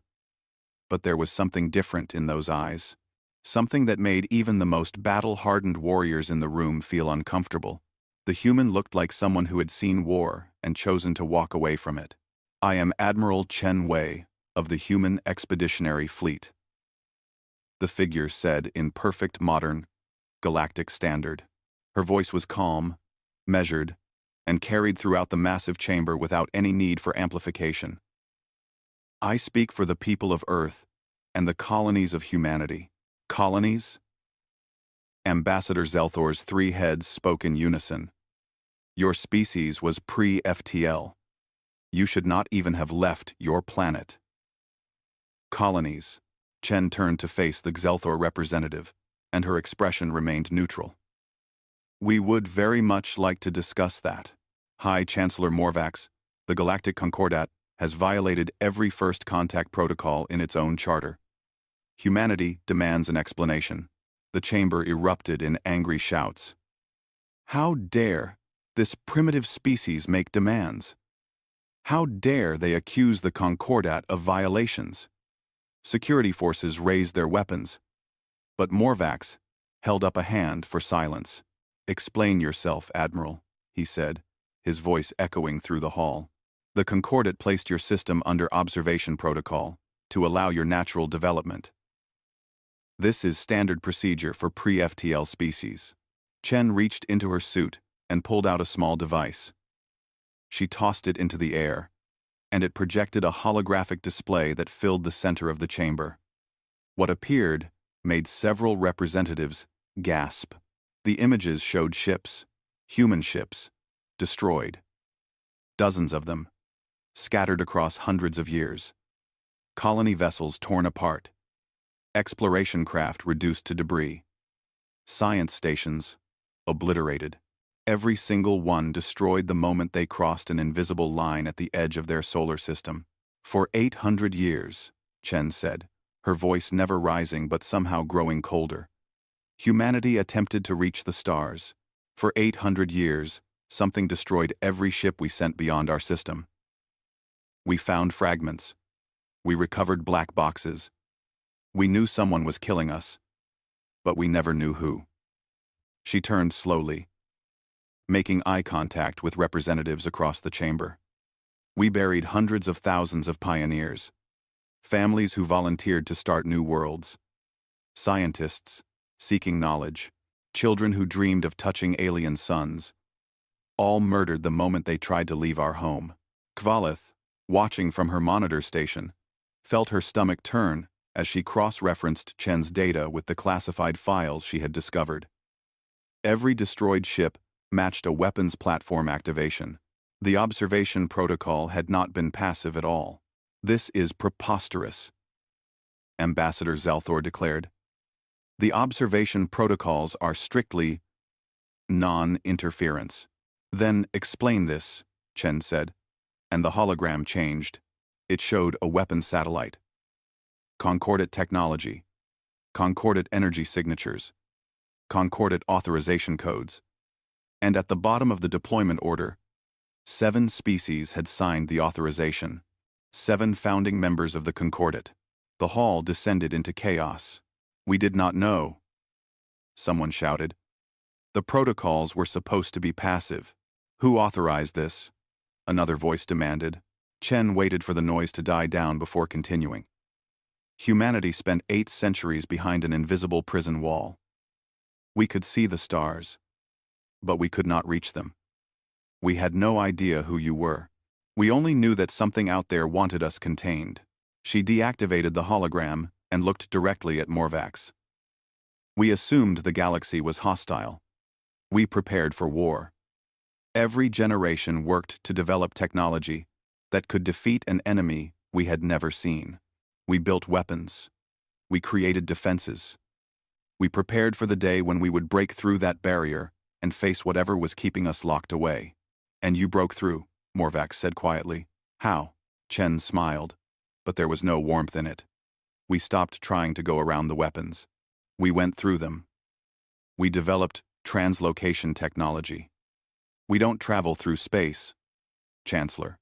But there was something different in those eyes, something that made even the most battle-hardened warriors in the room feel uncomfortable. The human looked like someone who had seen war and chosen to walk away from it. I am Admiral Chen Wei of the Human Expeditionary Fleet, the figure said in perfect modern, galactic standard. Her voice was calm, measured, and carried throughout the massive chamber without any need for amplification. I speak for the people of Earth and the colonies of humanity. Colonies? Ambassador Zelthor's 3 heads spoke in unison. Your species was pre-FTL. You should not even have left your planet. Colonies. Chen turned to face the Zelthor representative, and her expression remained neutral. We would very much like to discuss that. High Chancellor Morvax, the Galactic Concordat, has violated every first contact protocol in its own charter. Humanity demands an explanation. The chamber erupted in angry shouts. How dare this primitive species make demands? How dare they accuse the Concordat of violations? Security forces raised their weapons, but Morvax held up a hand for silence. Explain yourself, Admiral, he said, his voice echoing through the hall. The Concordat placed your system under observation protocol to allow your natural development. This is standard procedure for pre-FTL species. Chen reached into her suit and pulled out a small device. She tossed it into the air, and it projected a holographic display that filled the center of the chamber. What appeared made several representatives gasp. The images showed ships, human ships, destroyed. Dozens of them, scattered across hundreds of years. Colony vessels torn apart. Exploration craft reduced to debris. Science stations obliterated. Every single one destroyed the moment they crossed an invisible line at the edge of their solar system. For 800 years, Chen said, her voice never rising but somehow growing colder. Humanity attempted to reach the stars. For 800 years, something destroyed every ship we sent beyond our system. We found fragments. We recovered black boxes. We knew someone was killing us, but we never knew who. She turned slowly, making eye contact with representatives across the chamber. We buried hundreds of thousands of pioneers, families who volunteered to start new worlds, scientists seeking knowledge, children who dreamed of touching alien suns, all murdered the moment they tried to leave our home. Kvalith, watching from her monitor station, felt her stomach turn as she cross-referenced Chen's data with the classified files she had discovered. Every destroyed ship matched a weapons platform activation. The observation protocol had not been passive at all. "This is preposterous," Ambassador Zalthor declared. "The observation protocols are strictly non-interference." "Then explain this," Chen said, and the hologram changed. It showed a weapon satellite. Concordate technology, concordate energy signatures, concordate authorization codes. And at the bottom of the deployment order, 7 species had signed the authorization. 7 founding members of the Concordate. The hall descended into chaos. "We did not know," someone shouted. "The protocols were supposed to be passive." "Who authorized this?" another voice demanded. Chen waited for the noise to die down before continuing. "Humanity spent 8 centuries behind an invisible prison wall. We could see the stars, but we could not reach them. We had no idea who you were. We only knew that something out there wanted us contained." She deactivated the hologram and looked directly at Morvax. "We assumed the galaxy was hostile. We prepared for war. Every generation worked to develop technology that could defeat an enemy we had never seen. We built weapons. We created defenses. We prepared for the day when we would break through that barrier and face whatever was keeping us locked away. And you broke through," Morvax said quietly. "How?" Chen smiled, but there was no warmth in it. "We stopped trying to go around the weapons. We went through them. We developed translocation technology. We don't travel through space, Chancellor.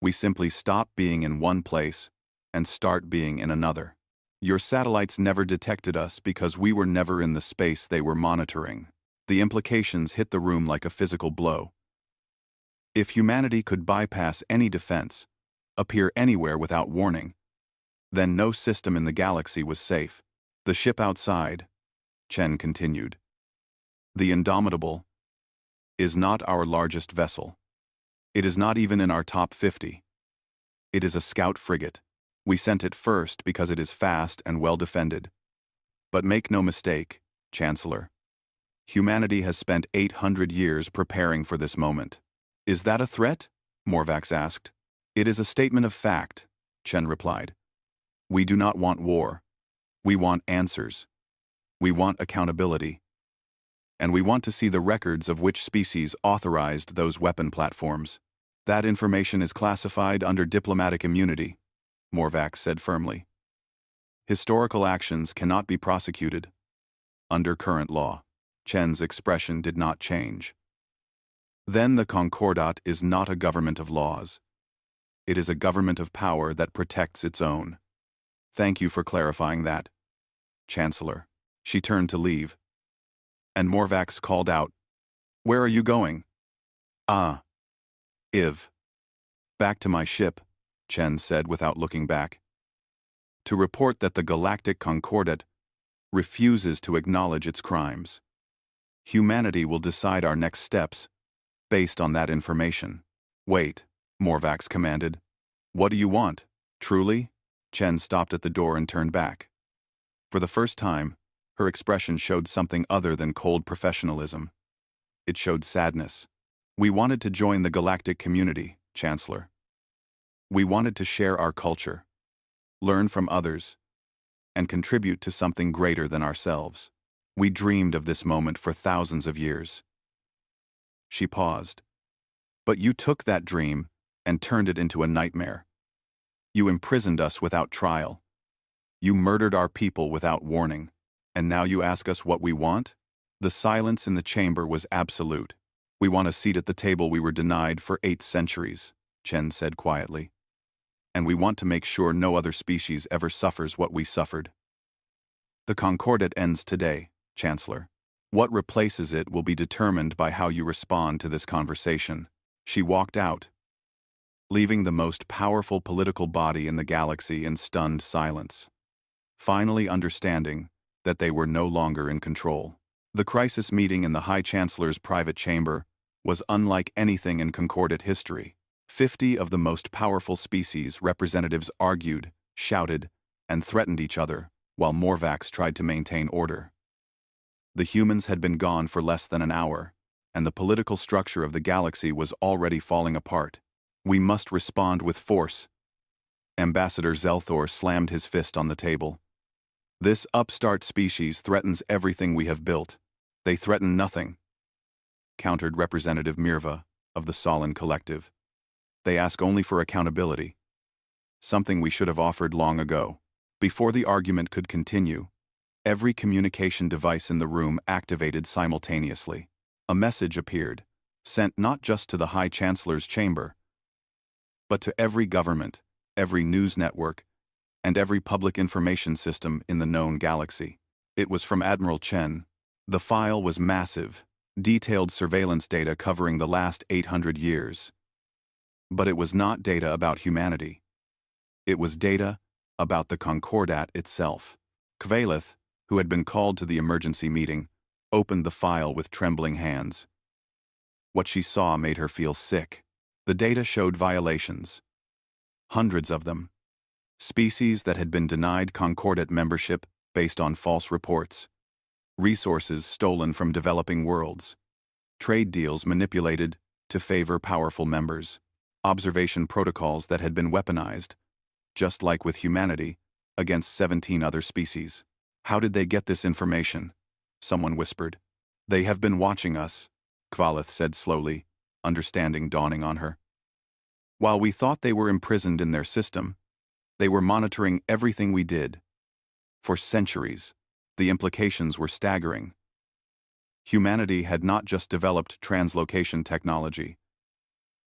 We simply stop being in one place and start being in another. Your satellites never detected us because we were never in the space they were monitoring." The implications hit the room like a physical blow. If humanity could bypass any defense, appear anywhere without warning, then no system in the galaxy was safe. "The ship outside," Chen continued, "the Indomitable, is not our largest vessel. It is not even in our top 50. It is a scout frigate. We sent it first because it is fast and well defended. But make no mistake, Chancellor, humanity has spent 800 years preparing for this moment." "Is that a threat?" Morvax asked. "It is a statement of fact," Chen replied. "We do not want war. We want answers. We want accountability. And we want to see the records of which species authorized those weapon platforms. That information is classified under diplomatic immunity," Morvax said firmly. "Historical actions cannot be prosecuted under current law." Chen's expression did not change. "Then the Concordat is not a government of laws. It is a government of power that protects its own. Thank you for clarifying that, Chancellor." She turned to leave. And Morvax called out, "Where are you going?" "Ah. Iv. Back to my ship," Chen said without looking back. "To report that the Galactic Concordat refuses to acknowledge its crimes. Humanity will decide our next steps based on that information." "Wait," Morvax commanded. "What do you want? Truly?" Chen stopped at the door and turned back. For the first time, her expression showed something other than cold professionalism. It showed sadness. "We wanted to join the galactic community, Chancellor. We wanted to share our culture, learn from others, and contribute to something greater than ourselves. We dreamed of this moment for thousands of years." She paused. "But you took that dream and turned it into a nightmare. You imprisoned us without trial. You murdered our people without warning. And now you ask us what we want?" The silence in the chamber was absolute. "We want a seat at the table we were denied for 8 centuries, Chen said quietly. "And we want to make sure no other species ever suffers what we suffered. The Concordat ends today, Chancellor. What replaces it will be determined by how you respond to this conversation." She walked out, leaving the most powerful political body in the galaxy in stunned silence, finally understanding that they were no longer in control. The crisis meeting in the High Chancellor's private chamber was unlike anything in Concordat history. 50 of the most powerful species representatives argued, shouted, and threatened each other, while Morvax tried to maintain order. The humans had been gone for less than an hour, and the political structure of the galaxy was already falling apart. We must respond with force. Ambassador Zelthor slammed his fist on the table. This upstart species threatens everything we have built. They threaten nothing, countered Representative Mirva of the Solon Collective. They ask only for accountability, something we should have offered long ago. Before the argument could continue, every communication device in the room activated simultaneously. A message appeared, sent not just to the High Chancellor's chamber, but to every government, every news network, and every public information system in the known galaxy. It was from Admiral Chen. The file was massive, detailed surveillance data covering the last 800 years. But it was not data about humanity. It was data about the Concordat itself. Kvalith, who had been called to the emergency meeting, opened the file with trembling hands. What she saw made her feel sick. The data showed violations. Hundreds of them. Species that had been denied Concordat membership based on false reports. Resources stolen from developing worlds. Trade deals manipulated to favor powerful members. Observation protocols that had been weaponized, just like with humanity, against 17 other species. How did they get this information? Someone whispered. They have been watching us, Kvalith said slowly, understanding dawning on her. While we thought they were imprisoned in their system, they were monitoring everything we did. For centuries, the implications were staggering. Humanity had not just developed translocation technology.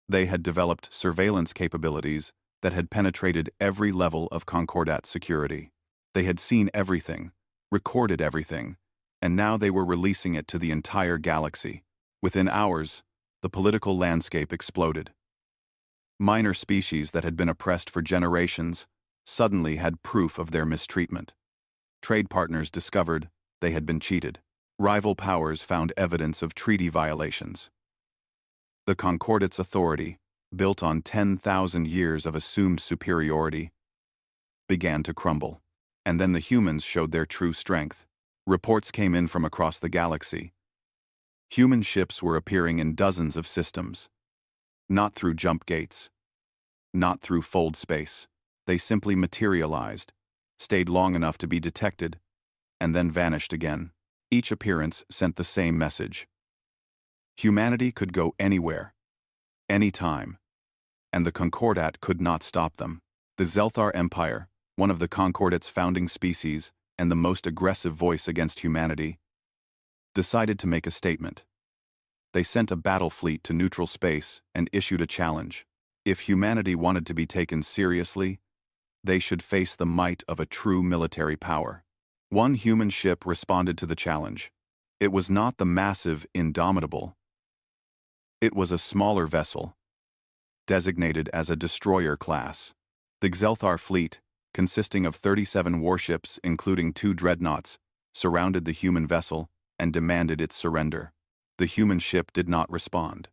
They had developed surveillance capabilities that had penetrated every level of Concordat security. They had seen everything, recorded everything, and now they were releasing it to the entire galaxy. Within hours, the political landscape exploded. Minor species that had been oppressed for generations suddenly had proof of their mistreatment. Trade partners discovered they had been cheated. Rival powers found evidence of treaty violations. The Concordat's authority, built on 10,000 years of assumed superiority, began to crumble. And then the humans showed their true strength. Reports came in from across the galaxy. Human ships were appearing in dozens of systems. Not through jump gates. Not through fold space. They simply materialized, stayed long enough to be detected, and then vanished again. Each appearance sent the same message. Humanity could go anywhere, anytime, and the Concordat could not stop them. The Zelthar Empire, one of the Concordat's founding species and the most aggressive voice against humanity, decided to make a statement. They sent a battle fleet to neutral space and issued a challenge. If humanity wanted to be taken seriously, they should face the might of a true military power. One human ship responded to the challenge. It was not the massive Indomitable. It was a smaller vessel, designated as a destroyer class. The Zelthar fleet, consisting of 37 warships including 2 dreadnoughts, surrounded the human vessel and demanded its surrender. The human ship did not respond.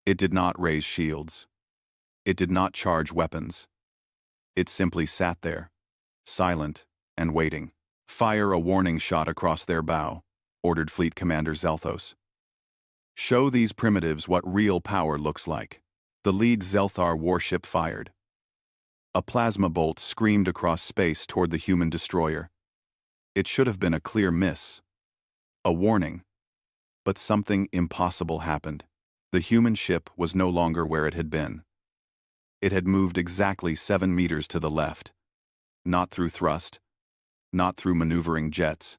It did not raise shields. It did not charge weapons. It simply sat there, silent and waiting. Fire a warning shot across their bow, ordered Fleet Commander Zelthos. Show these primitives what real power looks like. The lead Zelthar warship fired. A plasma bolt screamed across space toward the human destroyer. It should have been a clear miss. A warning. But something impossible happened. The human ship was no longer where it had been. It had moved exactly 7 meters to the left. Not through thrust, not through maneuvering jets.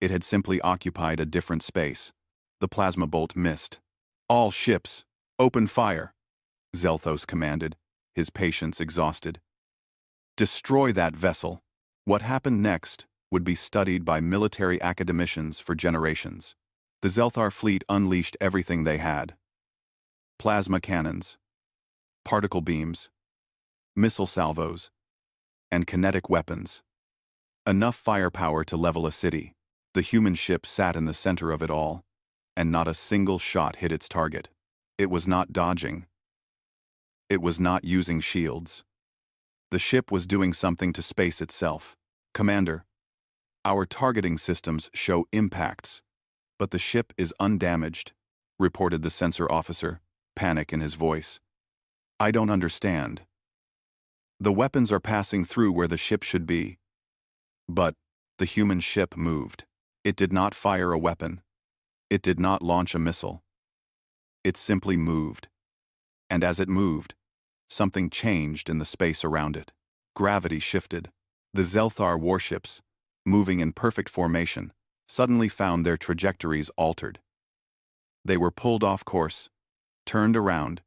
It had simply occupied a different space. The plasma bolt missed. All ships, open fire, Zelthos commanded, his patience exhausted. Destroy that vessel. What happened next would be studied by military academicians for generations. The Zelthar fleet unleashed everything they had. Plasma cannons, particle beams, missile salvos, and kinetic weapons. Enough firepower to level a city. The human ship sat in the center of it all, and not a single shot hit its target. It was not dodging. It was not using shields. The ship was doing something to space itself. Commander, our targeting systems show impacts, but the ship is undamaged, reported the sensor officer, panic in his voice. I don't understand. The weapons are passing through where the ship should be. But the human ship moved. It did not fire a weapon. It did not launch a missile. It simply moved. And as it moved, something changed in the space around it. Gravity shifted. The Zelthar warships, moving in perfect formation, suddenly found their trajectories altered. They were pulled off course, turned around,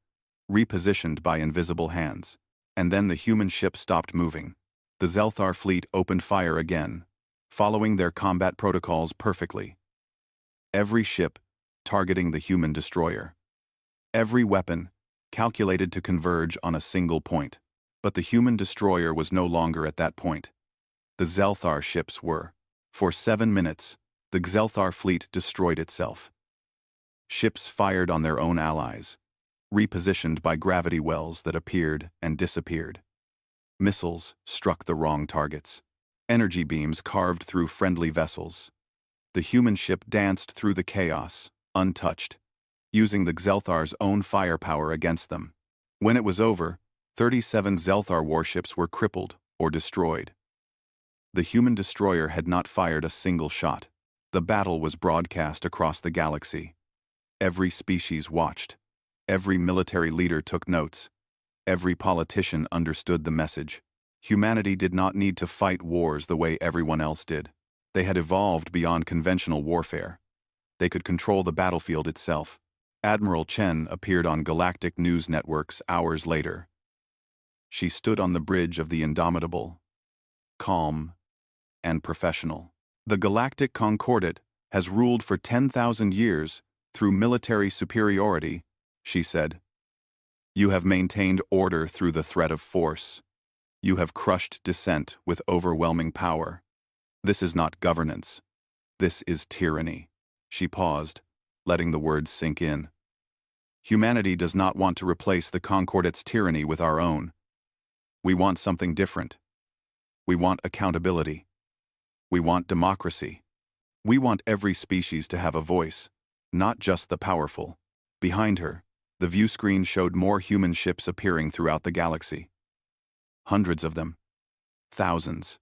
repositioned by invisible hands. And then the human ship stopped moving. The Zelthar fleet opened fire again, following their combat protocols perfectly. Every ship targeting the human destroyer. Every weapon calculated to converge on a single point. But the human destroyer was no longer at that point. The Zelthar ships were. For 7 minutes, the Zelthar fleet destroyed itself. Ships fired on their own allies, repositioned by gravity wells that appeared and disappeared. Missiles struck the wrong targets. Energy beams carved through friendly vessels. The human ship danced through the chaos, untouched, using the Zelthar's own firepower against them. When it was over, 37 Zelthar warships were crippled or destroyed. The human destroyer had not fired a single shot. The battle was broadcast across the galaxy. Every species watched. Every military leader took notes. Every politician understood the message. Humanity did not need to fight wars the way everyone else did. They had evolved beyond conventional warfare. They could control the battlefield itself. Admiral Chen appeared on Galactic news networks hours later. She stood on the bridge of the Indomitable, calm and professional. The Galactic Concordat has ruled for 10,000 years through military superiority, she said. You have maintained order through the threat of force. You have crushed dissent with overwhelming power. This is not governance. This is tyranny. She paused, letting the words sink in. Humanity does not want to replace the Concordat's tyranny with our own. We want something different. We want accountability. We want democracy. We want every species to have a voice, not just the powerful. Behind her, the view screen showed more human ships appearing throughout the galaxy. Hundreds of them. Thousands.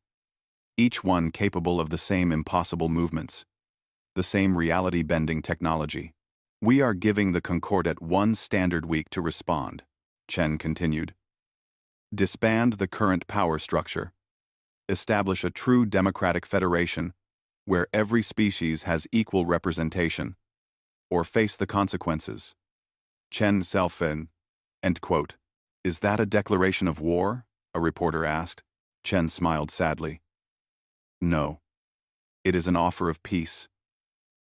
Each one capable of the same impossible movements. The same reality-bending technology. We are giving the Concordat 1 standard week to respond, Chen continued. Disband the current power structure. Establish a true democratic federation where every species has equal representation, or face the consequences. Chen Xiaofen, end quote. Is that a declaration of war? A reporter asked. Chen smiled sadly. No. It is an offer of peace.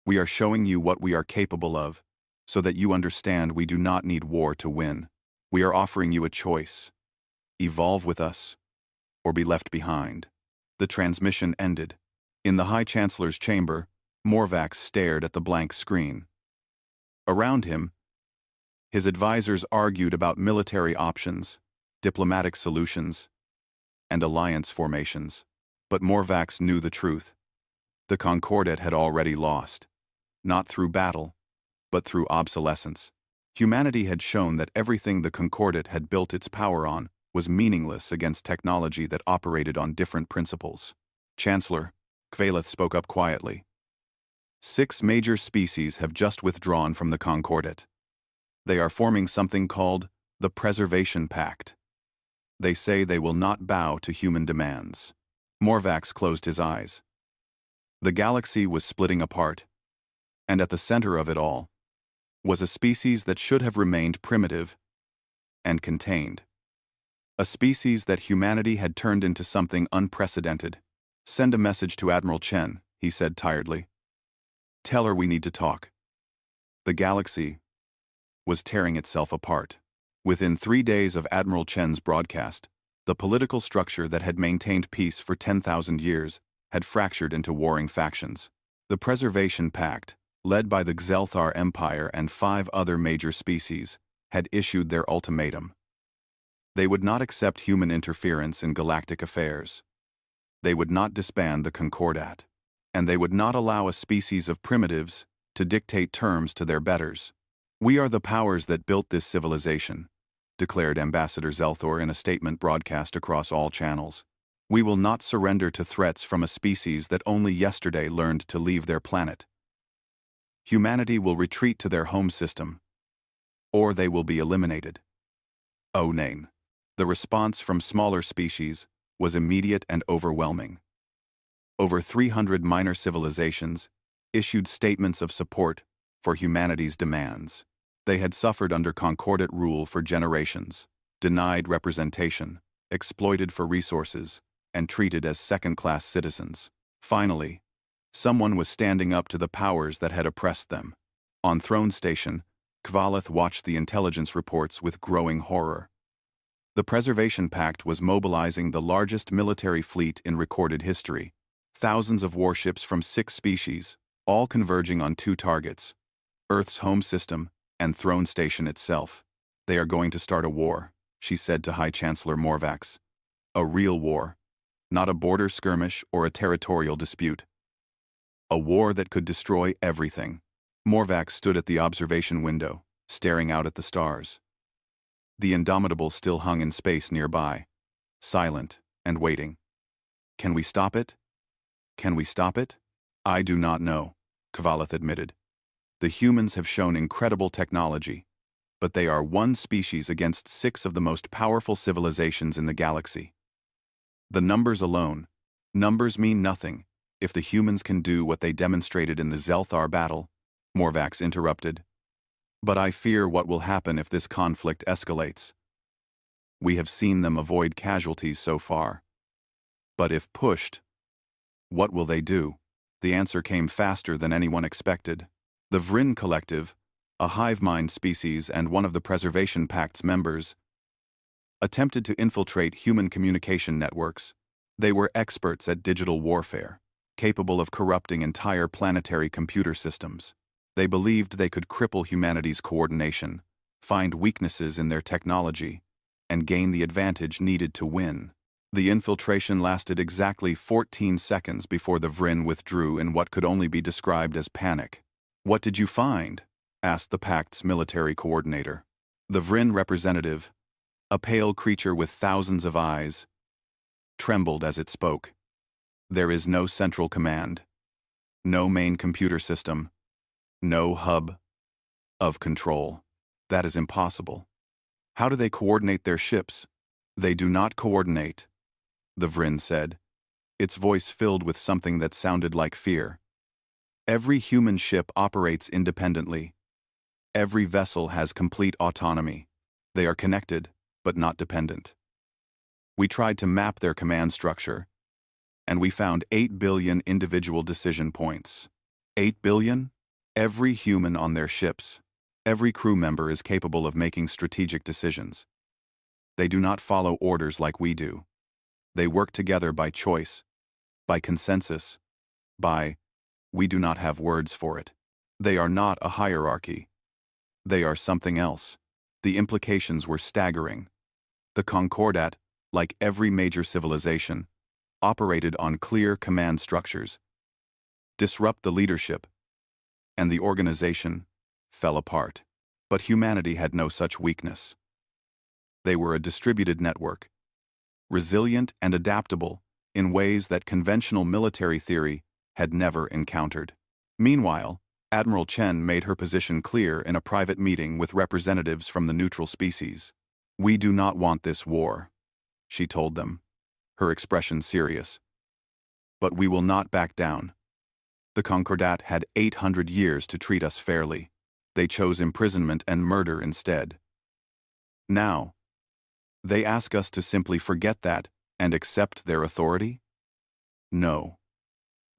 We are showing you what we are capable of, so that you understand we do not need war to win. We are offering you a choice. Evolve with us, or be left behind. The transmission ended. In the High Chancellor's chamber, Morvax stared at the blank screen. Around him, his advisors argued about military options, diplomatic solutions, and alliance formations. But Morvax knew the truth. The Concordat had already lost, not through battle, but through obsolescence. Humanity had shown that everything the Concordat had built its power on was meaningless against technology that operated on different principles. Chancellor, Kvalith spoke up quietly. 6 major species have just withdrawn from the Concordat. They are forming something called the Preservation Pact. They say they will not bow to human demands. Morvax closed his eyes. The galaxy was splitting apart, and at the center of it all was a species that should have remained primitive and contained. A species that humanity had turned into something unprecedented. Send a message to Admiral Chen, he said tiredly. Tell her we need to talk. The galaxy was tearing itself apart. Within 3 days of Admiral Chen's broadcast, the political structure that had maintained peace for 10,000 years had fractured into warring factions. The Preservation Pact, led by the Xelthar Empire and 5 other major species, had issued their ultimatum. They would not accept human interference in galactic affairs. They would not disband the Concordat. And they would not allow a species of primitives to dictate terms to their betters. "We are the powers that built this civilization," declared Ambassador Zelthor in a statement broadcast across all channels. "We will not surrender to threats from a species that only yesterday learned to leave their planet. Humanity will retreat to their home system, or they will be eliminated." Oh, Nain. The response from smaller species was immediate and overwhelming. Over 300 minor civilizations issued statements of support for humanity's demands. They had suffered under Concordat rule for generations, denied representation, exploited for resources, and treated as second-class citizens. Finally, someone was standing up to the powers that had oppressed them. On Throne Station, Kvalith watched the intelligence reports with growing horror. The Preservation Pact was mobilizing the largest military fleet in recorded history. Thousands of warships from 6 species, all converging on 2 targets: Earth's home system and Throne Station itself. "They are going to start a war," she said to High Chancellor Morvax. "A real war. Not a border skirmish or a territorial dispute. A war that could destroy everything." Morvax stood at the observation window, staring out at the stars. The Indomitable still hung in space nearby, silent and waiting. "Can we stop it? Can we stop it?" "I do not know," Kvalith admitted. "The humans have shown incredible technology, but they are one species against 6 of the most powerful civilizations in the galaxy. The numbers alone, numbers mean nothing if the humans can do what they demonstrated in the Xelthar battle," Morvax interrupted. "But I fear what will happen if this conflict escalates. We have seen them avoid casualties so far. But if pushed, what will they do?" The answer came faster than anyone expected. The Vryn Collective, a hive mind species and one of the Preservation Pact's members, attempted to infiltrate human communication networks. They were experts at digital warfare, capable of corrupting entire planetary computer systems. They believed they could cripple humanity's coordination, find weaknesses in their technology, and gain the advantage needed to win. The infiltration lasted exactly 14 seconds before the Vryn withdrew in what could only be described as panic. "What did you find?" asked the Pact's military coordinator. The Vryn representative, a pale creature with thousands of eyes, trembled as it spoke. "There is no central command, no main computer system, no hub of control. That is impossible. How do they coordinate their ships?" "They do not coordinate," the Vryn said, its voice filled with something that sounded like fear. "Every human ship operates independently. Every vessel has complete autonomy. They are connected, but not dependent. We tried to map their command structure, and we found 8 billion individual decision points." 8 billion? Every human on their ships, every crew member is capable of making strategic decisions. They do not follow orders like we do. They work together by choice, by consensus, we do not have words for it. They are not a hierarchy. They are something else. The implications were staggering. The Concordat, like every major civilization, operated on clear command structures. Disrupt the leadership, and the organization fell apart. But humanity had no such weakness. They were a distributed network, resilient and adaptable in ways that conventional military theory had never encountered. Meanwhile, Admiral Chen made her position clear in a private meeting with representatives from the neutral species. "We do not want this war," she told them, her expression serious. "But we will not back down. The Concordat had 800 years to treat us fairly. They chose imprisonment and murder instead. Now, they ask us to simply forget that and accept their authority? No.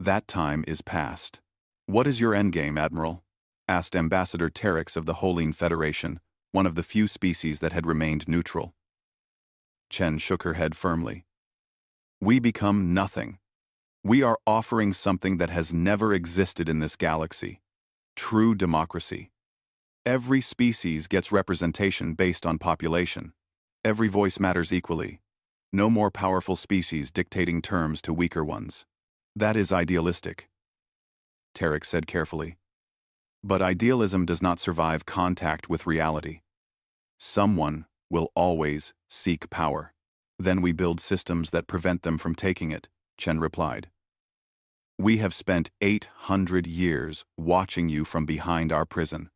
That time is past." "What is your endgame, Admiral?" asked Ambassador Terex of the Holine Federation, one of the few species that had remained neutral. Chen shook her head firmly. "We become nothing. We are offering something that has never existed in this galaxy. True democracy. Every species gets representation based on population. Every voice matters equally. No more powerful species dictating terms to weaker ones. That is idealistic, Tarek said carefully. But idealism does not survive contact with reality. Someone will always seek power. Then we build systems that prevent them from taking it, Chen replied. We have spent 800 years watching you from behind our prison.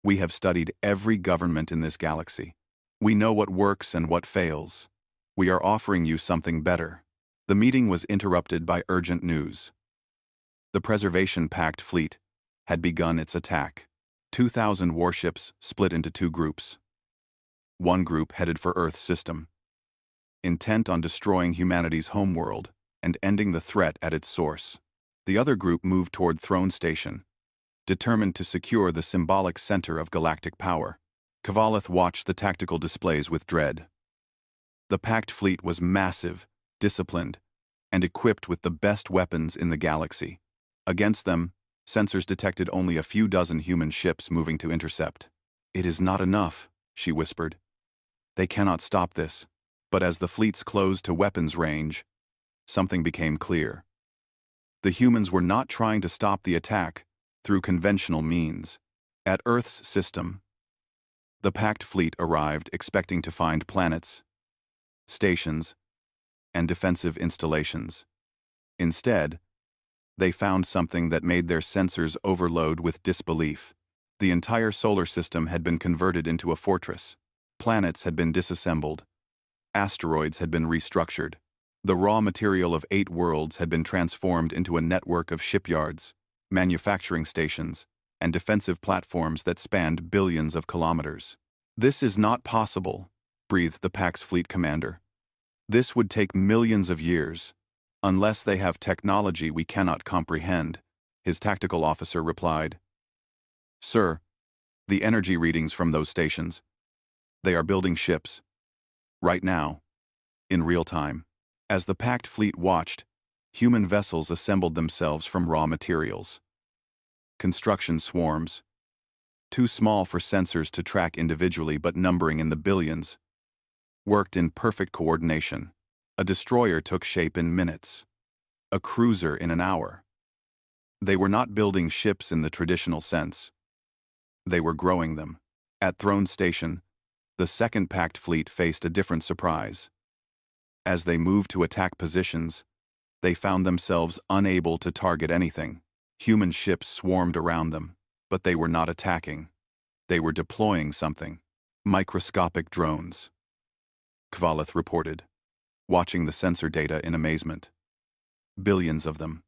We have studied every government in this galaxy. We know what works and what fails. We are offering you something better. The meeting was interrupted by urgent news. The Preservation Pact fleet had begun its attack. 2,000 warships split into two groups. One group headed for Earth's system, intent on destroying humanity's homeworld and ending the threat at its source. The other group moved toward Throne Station, determined to secure the symbolic center of galactic power. Kvalith watched the tactical displays with dread. The Pact fleet was massive, disciplined, and equipped with the best weapons in the galaxy. Against them, sensors detected only a few dozen human ships moving to intercept. It is not enough, she whispered. They cannot stop this. But as the fleets closed to weapons range, something became clear. The humans were not trying to stop the attack through conventional means. At Earth's system, the Pact fleet arrived expecting to find planets, stations, and defensive installations. Instead, they found something that made their sensors overload with disbelief. The entire solar system had been converted into a fortress. Planets had been disassembled. Asteroids had been restructured. The raw material of 8 worlds had been transformed into a network of shipyards, manufacturing stations, and defensive platforms that spanned billions of kilometers. This is not possible, breathed the Pact's fleet commander. This would take millions of years, unless they have technology we cannot comprehend, his tactical officer replied. Sir, the energy readings from those stations. They are building ships. Right now, in real time. As the Pact fleet watched, human vessels assembled themselves from raw materials. Construction swarms, too small for sensors to track individually but numbering in the billions, worked in perfect coordination. A destroyer took shape in minutes, a cruiser in an hour. They were not building ships in the traditional sense. They were growing them. At Throne Station, the second Pact fleet faced a different surprise. As they moved to attack positions, they found themselves unable to target anything. Human ships swarmed around them, but they were not attacking. They were deploying something. Microscopic drones. Kvalith reported, watching the sensor data in amazement. Billions of them.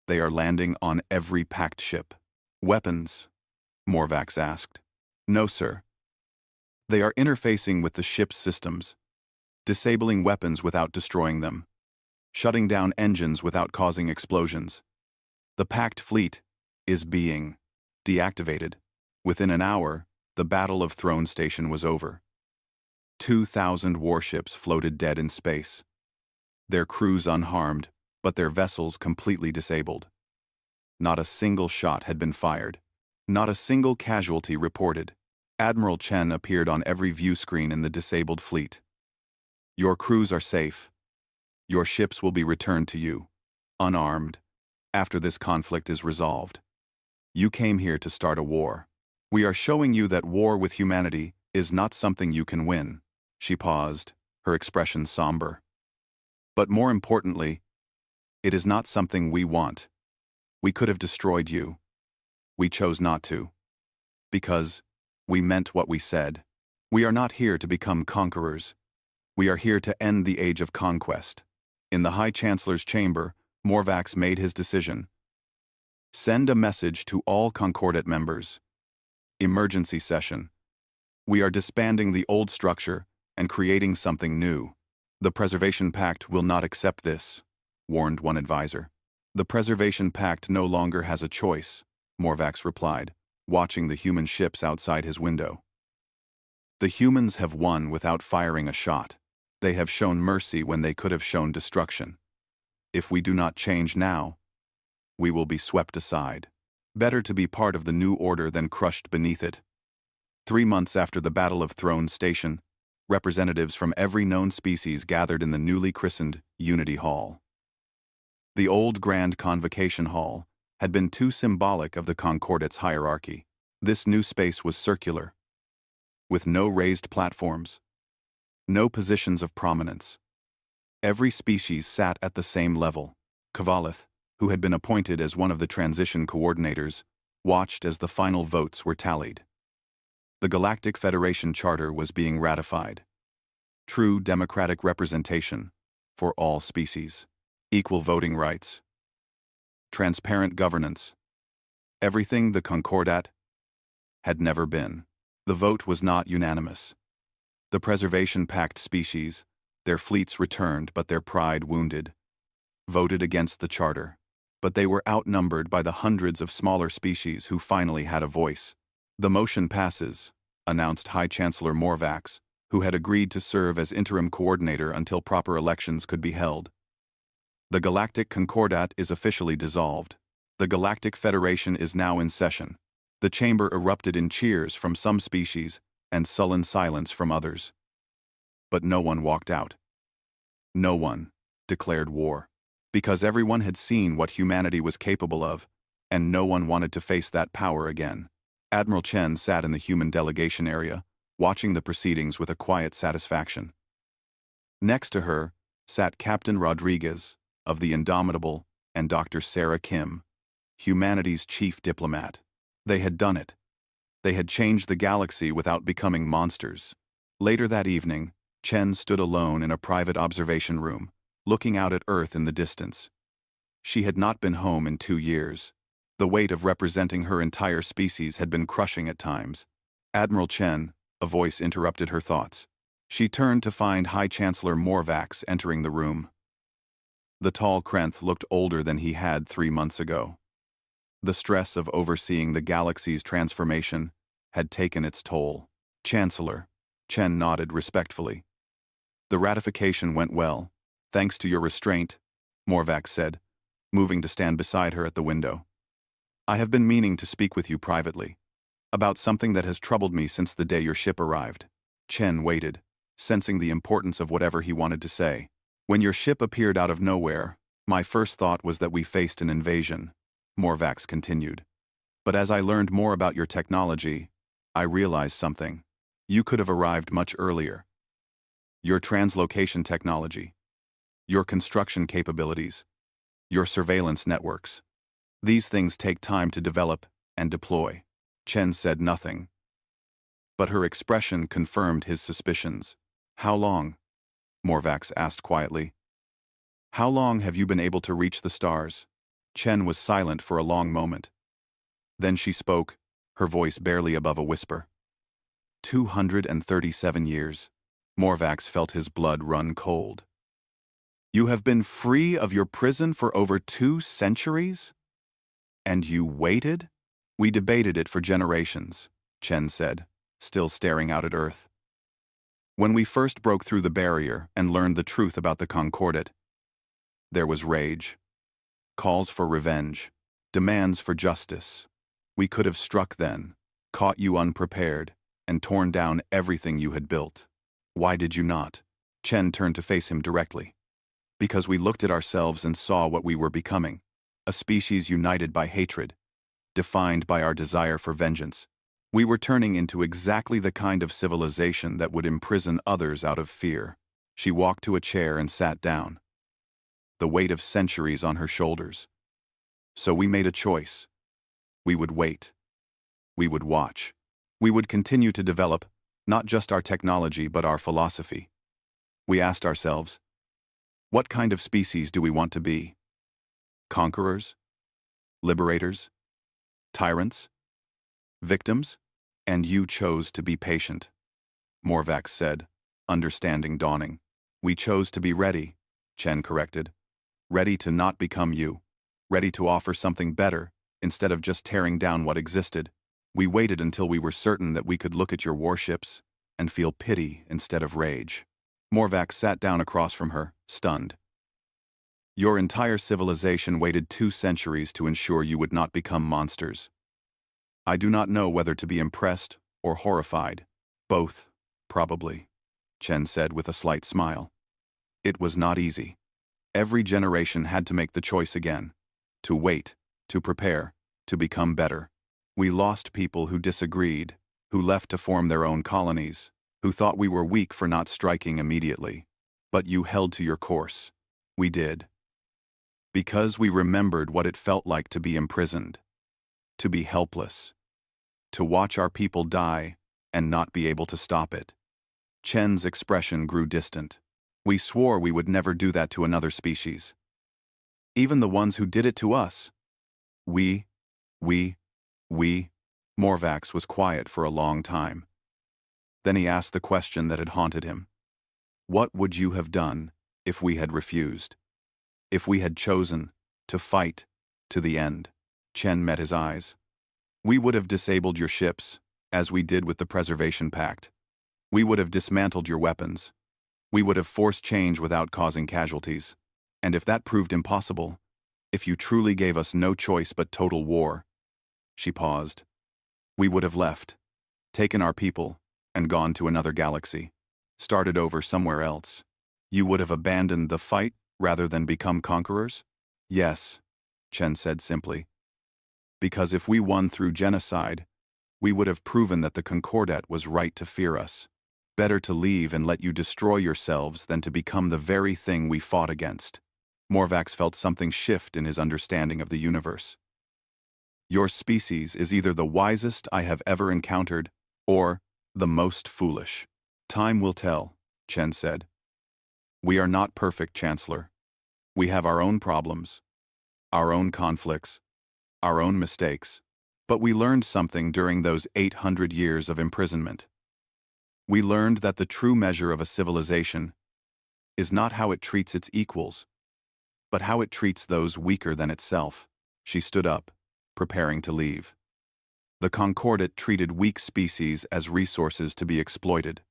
They are landing on every Pact ship. Weapons? Morvax asked. No, sir. They are interfacing with the ship's systems, disabling weapons without destroying them, shutting down engines without causing explosions. The Pact fleet is being deactivated. Within an hour, the Battle of Throne Station was over. 2,000 warships floated dead in space, their crews unharmed, but their vessels completely disabled. Not a single shot had been fired. Not a single casualty reported. Admiral Chen appeared on every view screen in the disabled fleet. Your crews are safe. Your ships will be returned to you, unarmed, after this conflict is resolved. You came here to start a war. We are showing you that war with humanity is not something you can win. She paused, her expression somber. But more importantly, it is not something we want. We could have destroyed you. We chose not to. Because we meant what we said. We are not here to become conquerors. We are here to end the age of conquest. In the High Chancellor's chamber, Morvax made his decision. Send a message to all Concordat members. Emergency session. We are disbanding the old structure and creating something new. The Preservation Pact will not accept this, warned one advisor. The Preservation Pact no longer has a choice, Morvax replied, watching the human ships outside his window. The humans have won without firing a shot. They have shown mercy when they could have shown destruction. If we do not change now, we will be swept aside. Better to be part of the new order than crushed beneath it. 3 months after the Battle of Throne Station, representatives from every known species gathered in the newly christened Unity Hall. The old Grand Convocation Hall had been too symbolic of the Concordate's hierarchy. This new space was circular, with no raised platforms, no positions of prominence. Every species sat at the same level. Kvalith, who had been appointed as one of the transition coordinators, watched as the final votes were tallied. The Galactic Federation Charter was being ratified. True democratic representation for all species. Equal voting rights. Transparent governance. Everything the Concordate had never been. The vote was not unanimous. The Preservation Pact species, their fleets returned but their pride wounded, voted against the charter. But they were outnumbered by the hundreds of smaller species who finally had a voice. The motion passes, announced High Chancellor Morvax, who had agreed to serve as interim coordinator until proper elections could be held. The Galactic Concordat is officially dissolved. The Galactic Federation is now in session. The chamber erupted in cheers from some species and sullen silence from others. But no one walked out. No one declared war. Because everyone had seen what humanity was capable of, and no one wanted to face that power again. Admiral Chen sat in the human delegation area, watching the proceedings with a quiet satisfaction. Next to her sat Captain Rodriguez of the Indomitable and Dr. Sarah Kim, humanity's chief diplomat. They had done it. They had changed the galaxy without becoming monsters. Later that evening, Chen stood alone in a private observation room, looking out at Earth in the distance. She had not been home in 2 years. The weight of representing her entire species had been crushing at times. Admiral Chen, a voice interrupted her thoughts. She turned to find High Chancellor Morvax entering the room. The tall Krenth looked older than he had 3 months ago. The stress of overseeing the galaxy's transformation had taken its toll. Chancellor, Chen nodded respectfully. The ratification went well. Thanks to your restraint, Morvax said, moving to stand beside her at the window. I have been meaning to speak with you privately, about something that has troubled me since the day your ship arrived. Chen waited, sensing the importance of whatever he wanted to say. When your ship appeared out of nowhere, my first thought was that we faced an invasion, Morvax continued. But as I learned more about your technology, I realized something. You could have arrived much earlier. Your translocation technology, your construction capabilities, your surveillance networks. These things take time to develop and deploy. Chen said nothing, but her expression confirmed his suspicions. How long? Morvax asked quietly. How long have you been able to reach the stars? Chen was silent for a long moment. Then she spoke, her voice barely above a whisper. 237 years. Morvax felt his blood run cold. You have been free of your prison for over 2 centuries? And you waited? We debated it for generations, Chen said, still staring out at Earth. When we first broke through the barrier and learned the truth about the Concordate, there was rage, calls for revenge, demands for justice. We could have struck then, caught you unprepared, and torn down everything you had built. Why did you not? Chen turned to face him directly. Because we looked at ourselves and saw what we were becoming, a species united by hatred, defined by our desire for vengeance. We were turning into exactly the kind of civilization that would imprison others out of fear. She walked to a chair and sat down, the weight of centuries on her shoulders. So we made a choice. We would wait. We would watch. We would continue to develop, not just our technology but our philosophy. We asked ourselves, what kind of species do we want to be? Conquerors? Liberators? Tyrants? Victims? And you chose to be patient, Morvax said, understanding dawning. We chose to be ready, Chen corrected. Ready to not become you. Ready to offer something better, instead of just tearing down what existed. We waited until we were certain that we could look at your warships and feel pity instead of rage. Morvax sat down across from her, stunned. Your entire civilization waited 2 centuries to ensure you would not become monsters. I do not know whether to be impressed or horrified. Both, probably, Chen said with a slight smile. It was not easy. Every generation had to make the choice again. To wait, to prepare, to become better. We lost people who disagreed, who left to form their own colonies, who thought we were weak for not striking immediately. But you held to your course. We did. Because we remembered what it felt like to be imprisoned, to be helpless, to watch our people die and not be able to stop it. Chen's expression grew distant. We swore we would never do that to another species. Even the ones who did it to us. We. Morvax was quiet for a long time. Then he asked the question that had haunted him. What would you have done if we had refused? If we had chosen to fight to the end? Chen met his eyes. We would have disabled your ships, as we did with the Preservation Pact. We would have dismantled your weapons. We would have forced change without causing casualties. And if that proved impossible, if you truly gave us no choice but total war, she paused, we would have left, taken our people, and gone to another galaxy, started over somewhere else. You would have abandoned the fight rather than become conquerors? Yes, Chen said simply. Because if we won through genocide, we would have proven that the Concordat was right to fear us. Better to leave and let you destroy yourselves than to become the very thing we fought against. Morvax felt something shift in his understanding of the universe. Your species is either the wisest I have ever encountered, or the most foolish. Time will tell, Chen said. We are not perfect, Chancellor. We have our own problems, our own conflicts, our own mistakes. But we learned something during those 800 years of imprisonment. We learned that the true measure of a civilization is not how it treats its equals, but how it treats those weaker than itself. She stood up, preparing to leave. The Concordat treated weak species as resources to be exploited.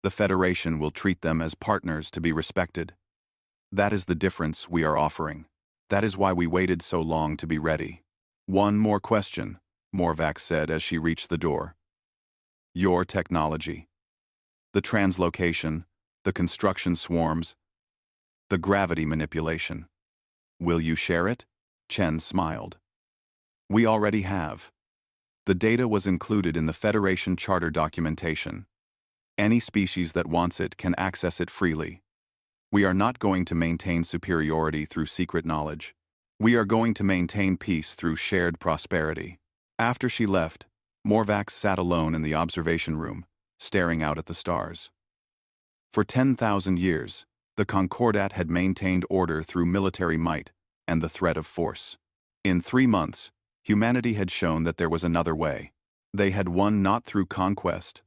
The Federation will treat them as partners to be respected. That is the difference we are offering. That is why we waited so long to be ready. One more question, Morvax said as she reached the door. Your technology. The translocation, the construction swarms, the gravity manipulation. Will you share it? Chen smiled. We already have. The data was included in the Federation Charter documentation. Any species that wants it can access it freely. We are not going to maintain superiority through secret knowledge. We are going to maintain peace through shared prosperity. After she left, Morvax sat alone in the observation room, staring out at the stars. For 10,000 years, the Concordat had maintained order through military might and the threat of force. In 3 months, humanity had shown that there was another way. They had won not through conquest,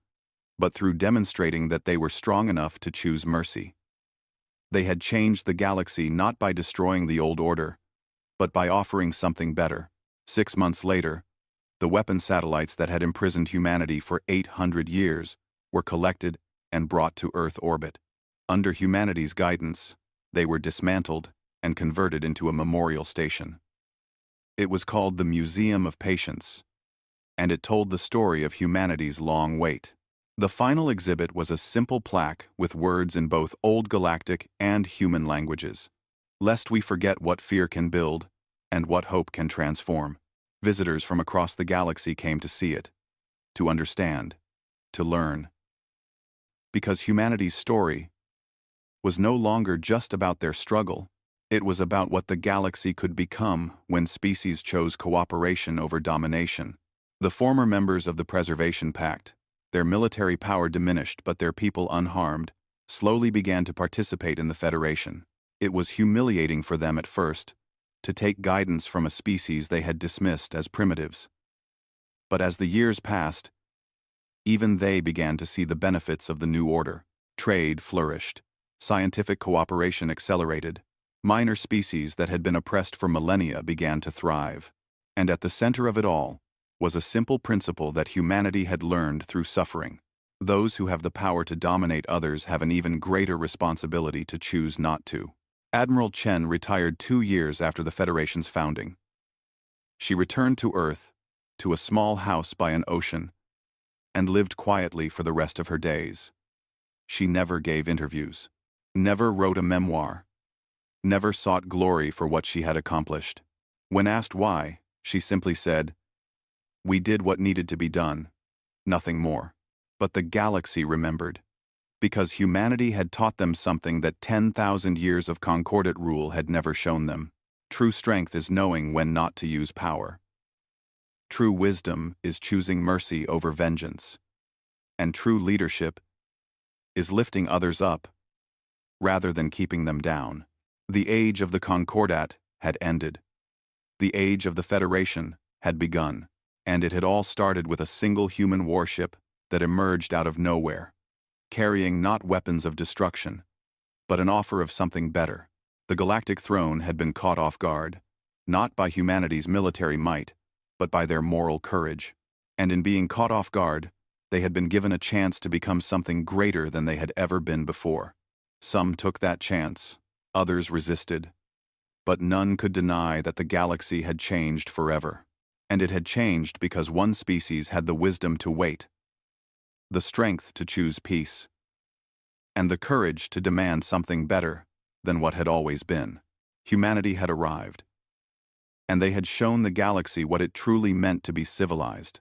but through demonstrating that they were strong enough to choose mercy. They had changed the galaxy not by destroying the old order, but by offering something better. 6 months later, the weapon satellites that had imprisoned humanity for 800 years were collected and brought to Earth orbit. Under humanity's guidance, they were dismantled and converted into a memorial station. It was called the Museum of Patience, and it told the story of humanity's long wait. The final exhibit was a simple plaque with words in both Old Galactic and human languages. Lest we forget what fear can build and what hope can transform. Visitors from across the galaxy came to see it, to understand, to learn. Because humanity's story was no longer just about their struggle, it was about what the galaxy could become when species chose cooperation over domination. The former members of the Preservation Pact, their military power diminished but their people unharmed, slowly began to participate in the Federation. It was humiliating for them at first to take guidance from a species they had dismissed as primitives. But as the years passed, even they began to see the benefits of the new order. Trade flourished, scientific cooperation accelerated, minor species that had been oppressed for millennia began to thrive. And at the center of it all was a simple principle that humanity had learned through suffering. Those who have the power to dominate others have an even greater responsibility to choose not to. Admiral Chen retired 2 years after the Federation's founding. She returned to Earth, to a small house by an ocean, and lived quietly for the rest of her days. She never gave interviews, never wrote a memoir, never sought glory for what she had accomplished. When asked why, she simply said, "We did what needed to be done, nothing more." But the galaxy remembered, because humanity had taught them something that 10,000 years of concordate rule had never shown them. True strength is knowing when not to use power. True wisdom is choosing mercy over vengeance. And true leadership is lifting others up, rather than keeping them down. The age of the Concordat had ended. The age of the Federation had begun, and it had all started with a single human warship that emerged out of nowhere, carrying not weapons of destruction, but an offer of something better. The Galactic throne had been caught off guard, not by humanity's military might, but by their moral courage. And in being caught off guard, they had been given a chance to become something greater than they had ever been before. Some took that chance, others resisted, but none could deny that the galaxy had changed forever. And it had changed because one species had the wisdom to wait, the strength to choose peace, and the courage to demand something better than what had always been. Humanity had arrived, and they had shown the galaxy what it truly meant to be civilized.